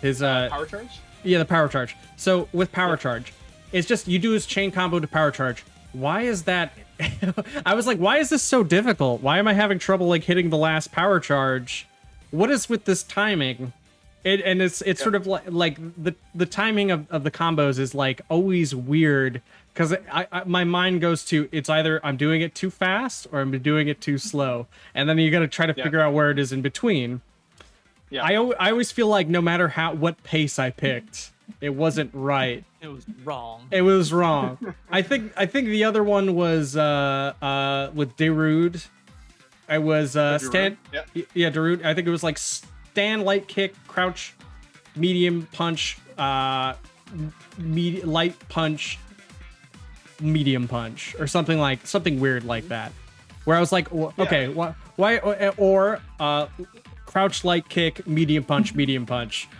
his power charge. Yeah, the power charge. So with power charge, it's just you do his chain combo to power charge. Why is that? I was like, why is this so difficult? Why am I having trouble like hitting the last power charge? What is with this timing? It's sort of like the timing of the combos is like always weird because my mind goes to, it's either I'm doing it too fast or I'm doing it too slow, and then you got to try to figure out where it is in between. Yeah, I always feel like no matter what pace I picked, it wasn't right. It was wrong. It was wrong. I think the other one was with Darude. I was Darude. I think it was like stand light kick, crouch, medium punch, light punch, medium punch, or something weird like that. Where I was like, okay, why or crouch light kick, medium punch.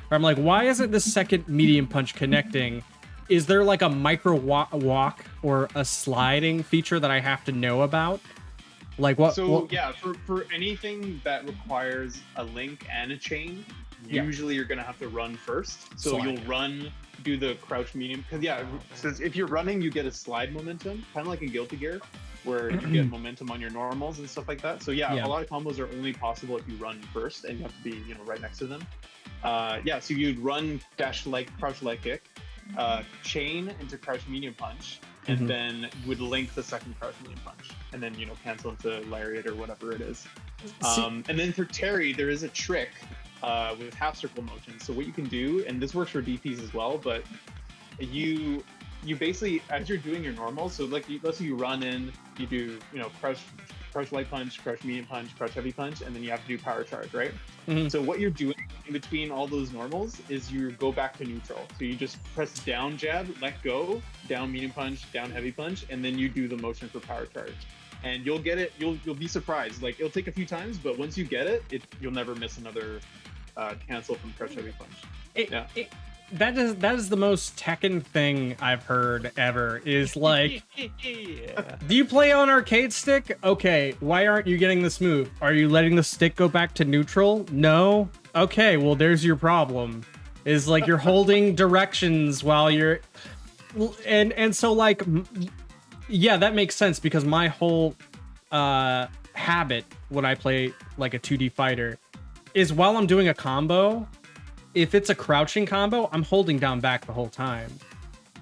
Where I'm like, why isn't the second medium punch connecting? Is there like a micro walk or a sliding feature that I have to know about? Like what? So yeah, for anything that requires a link and a chain, usually you're gonna have to run first. So you'll run, do the crouch medium, because so if you're running, you get a slide momentum, kind of like in Guilty Gear, where you get momentum on your normals and stuff like that. So a lot of combos are only possible if you run first, and you have to be right next to them. So you'd run dash crouch leg kick, chain into crouch medium punch, and then would link the second crouch medium punch, and then cancel into lariat or whatever it is. And then for Terry, there is a trick with half circle motion. So what you can do, and this works for DPs as well, but you basically, as you're doing your normal, so like let's say you run in, you do crouch light punch, crouch medium punch, crouch heavy punch, and then you have to do power charge, right? So what you're doing in between all those normals is you go back to neutral. So you just press down jab, let go, down medium punch, down heavy punch, and then you do the motion for power charge. And you'll get it, you'll be surprised. Like it'll take a few times, but once you get it, you'll never miss another cancel from crouch heavy punch. That is the most Tekken thing I've heard ever, is like, do you play on arcade stick? Okay, why aren't you getting this move? Are you letting the stick go back to neutral? No? Okay, well there's your problem. Is like you're holding directions while you're... And so like, yeah, that makes sense because my whole habit when I play like a 2D fighter is while I'm doing a combo, if it's a crouching combo, I'm holding down back the whole time.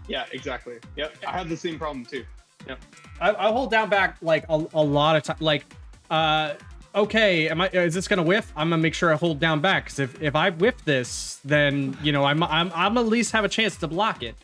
Yeah, exactly. Yep, I have the same problem too. Yep. I hold down back like a lot of time. Like, okay, is this gonna whiff? I'm gonna make sure I hold down back, because if I whiff this, then I'm at least have a chance to block it.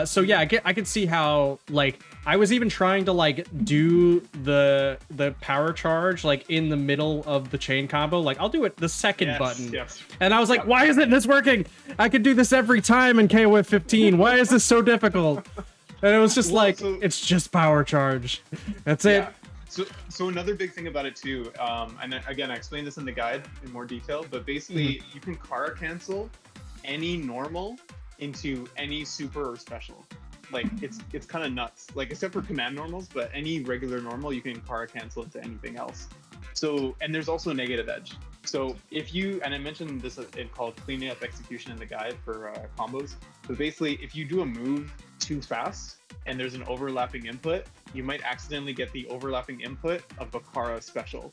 So yeah, I can see how, like, I was even trying to like do the power charge like in the middle of the chain combo. Like I'll do it the second button. Yes. And I was like, why isn't this working? I could do this every time in KOF 15. Why is this so difficult? And it was just Well, like, so- it's just power charge. That's it. So another big thing about it too, and again, I explained this in the guide in more detail, but basically you can car cancel any normal into any super or special. Like it's kind of nuts. Like except for command normals, but any regular normal you can car cancel into anything else. So and there's also a negative edge. So if you, and I mentioned this called cleaning up execution in the guide for combos. So basically, if you do a move too fast and there's an overlapping input, you might accidentally get the overlapping input of a Kara special.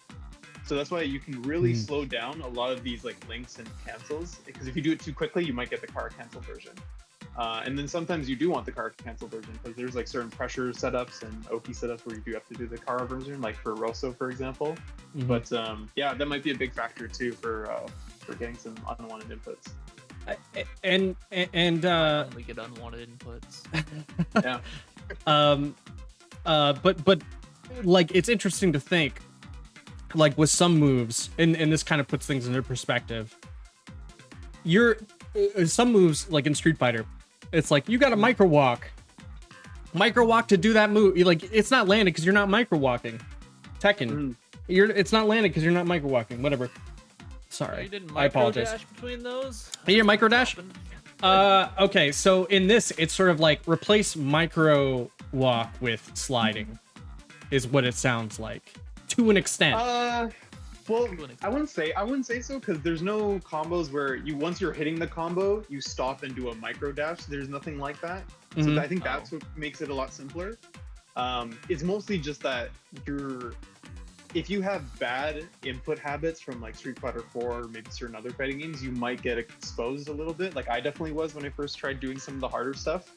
So that's why you can really slow down a lot of these like links and cancels, because if you do it too quickly, you might get the Kara cancel version. And then sometimes you do want the Kara cancel version because there's like certain pressure setups and Oki setups where you do have to do the Kara version, like for Rosso, for example. But yeah, that might be a big factor too for getting some unwanted inputs. And We get unwanted inputs. Yeah. but like it's interesting to think, like with some moves, and this kind of puts things into perspective. Some moves like in Street Fighter, it's like you got to micro walk to do that move. Like it's not landing because you're not micro walking. Tekken, it's not landing because you're not micro walking. Whatever. Sorry, You didn't I apologize. dash between those. Yeah, micro dash. Okay, so in this, it's sort of like replace micro walk with sliding, is what it sounds like to an extent. Well, I wouldn't say so because there's no combos where once you're hitting the combo, you stop and do a micro dash. There's nothing like that. So I think that's what makes it a lot simpler. It's mostly just that if you have bad input habits from like Street Fighter 4 or maybe certain other fighting games, you might get exposed a little bit. Like I definitely was when I first tried doing some of the harder stuff.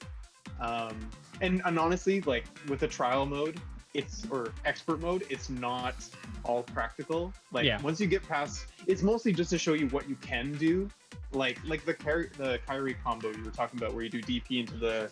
And honestly, like with the trial mode, or expert mode, it's not all practical. Like once you get past, it's mostly just to show you what you can do. Like the Kyrie combo you were talking about, where you do DP into the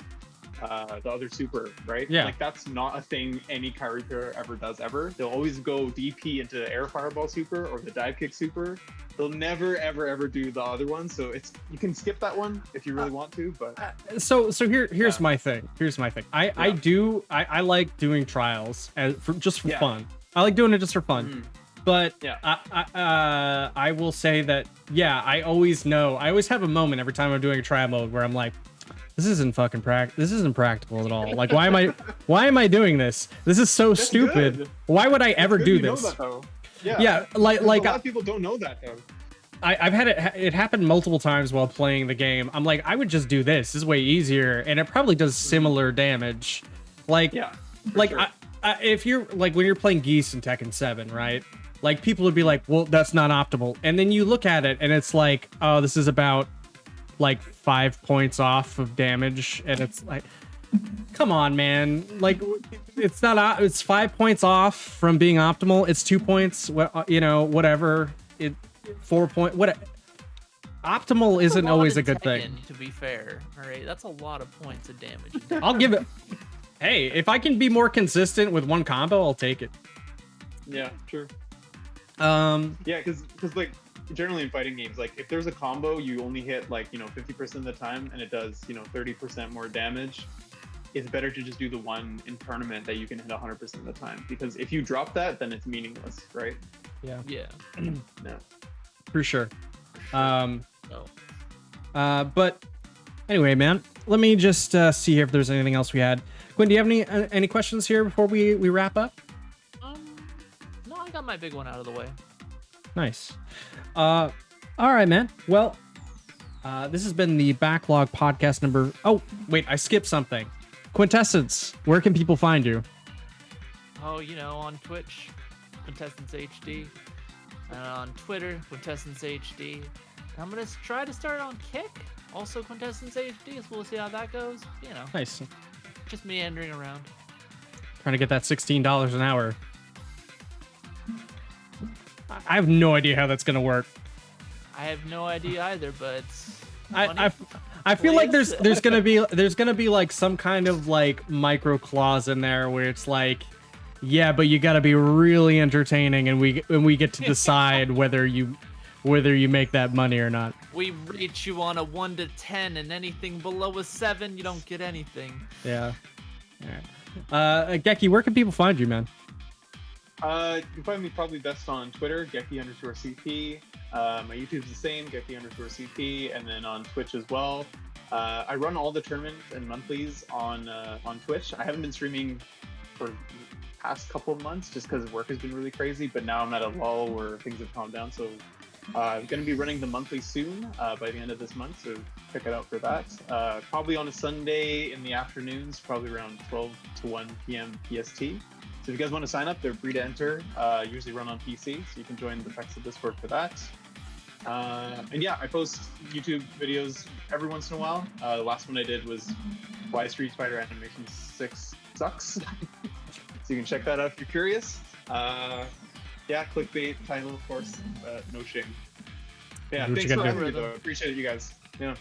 other super, right? Yeah. Like that's not a thing any Kyrie player ever does ever. They'll always go DP into air fireball super or the dive kick super. They'll never ever do the other one. So you can skip that one if you really want to. But so here's my thing. I like doing trials just for fun. I like doing it just for fun. But I will say that I always have a moment every time I'm doing a trial mode where I'm like, this isn't practical at all. Like, why am I doing this? This is so stupid. Good. Why would I ever do you this? know that, though. Yeah, like a lot of people don't know that though. I've had it happen multiple times while playing the game. I'm like, I would just do this. This is way easier, and it probably does similar damage. Like, Sure. If you're like when you're playing Geese in Tekken 7, right? Like people would be like, well, that's not optimal, and then you look at it and it's like, oh, this is about like 5 points off of damage, and it's like, come on, man. Like it's not, it's 5 points off from being optimal. It's 2 points, whatever. 4 point, what optimal isn't always a good thing. To be fair, all right, that's a lot of points of damage. I'll give it. Hey, if I can be more consistent with one combo, I'll take it. Yeah, sure. Yeah, because like generally in fighting games, like if there's a combo you only hit like 50% of the time and it does 30% more damage, it's better to just do the one in tournament that you can hit 100% of the time, because if you drop that, then it's meaningless, right? Yeah. No. For sure. No. But anyway, man, let me just see here if there's anything else we had. Quinn, do you have any questions here before we wrap up? No, I got my big one out of the way. Nice. All right, man. Well, this has been the Backlog podcast number. Oh, wait, I skipped something. Quintessence, where can people find you? Oh, on Twitch, Quintessence HD, and on Twitter, Quintessence HD. I'm gonna try to start on Kick, also Quintessence HD, so we'll see how that goes. Nice. Just meandering around. Trying to get that $16 an hour. I have no idea how that's gonna work. I have no idea either, but I feel like there's gonna be like some kind of like micro clause in there where it's like, yeah, but you gotta be really entertaining, and we get to decide whether you make that money or not. We rate you on a 1 to 10, and anything below a 7, you don't get anything. Yeah. All right. Geki, where can people find you, man? You can find me probably best on Twitter, Geki_CP. My YouTube's the same, Geki_CP, and then on Twitch as well. I run all the tournaments and monthlies on Twitch. I haven't been streaming for the past couple of months just because work has been really crazy, but now I'm at a lull where things have calmed down. So I'm going to be running the monthly soon by the end of this month, so check it out for that. Probably on a Sunday in the afternoons, probably around 12 to 1 p.m. PST. So if you guys want to sign up, they're free to enter. Usually run on PC, so you can join the Pexel Discord for that. And yeah, I post YouTube videos every once in a while. The last one I did was Why Street Fighter Animation 6 Sucks. So you can check that out if you're curious. Yeah, clickbait title, of course, no shame. Yeah, Do what thanks you for gotta having me, do. though. I appreciate it, you guys. Yeah.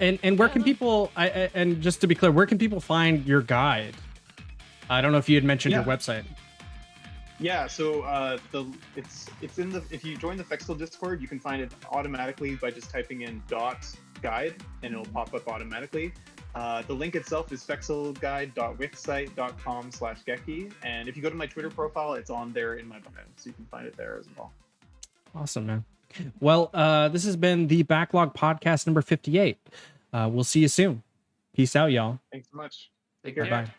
And where can people? And just to be clear, where can people find your guide? I don't know if you had mentioned your website. Yeah, so it's in the, if you join the Fexel Discord, you can find it automatically by just typing in .guide and it'll pop up automatically. The link itself is fexelguide.wixsite.com/Geki, and if you go to my Twitter profile, it's on there in my bio, so you can find it there as well. Awesome, man. Well, this has been the Backlog Podcast number 58. We'll see you soon. Peace out, y'all. Thanks so much. Take care. care. Bye-bye.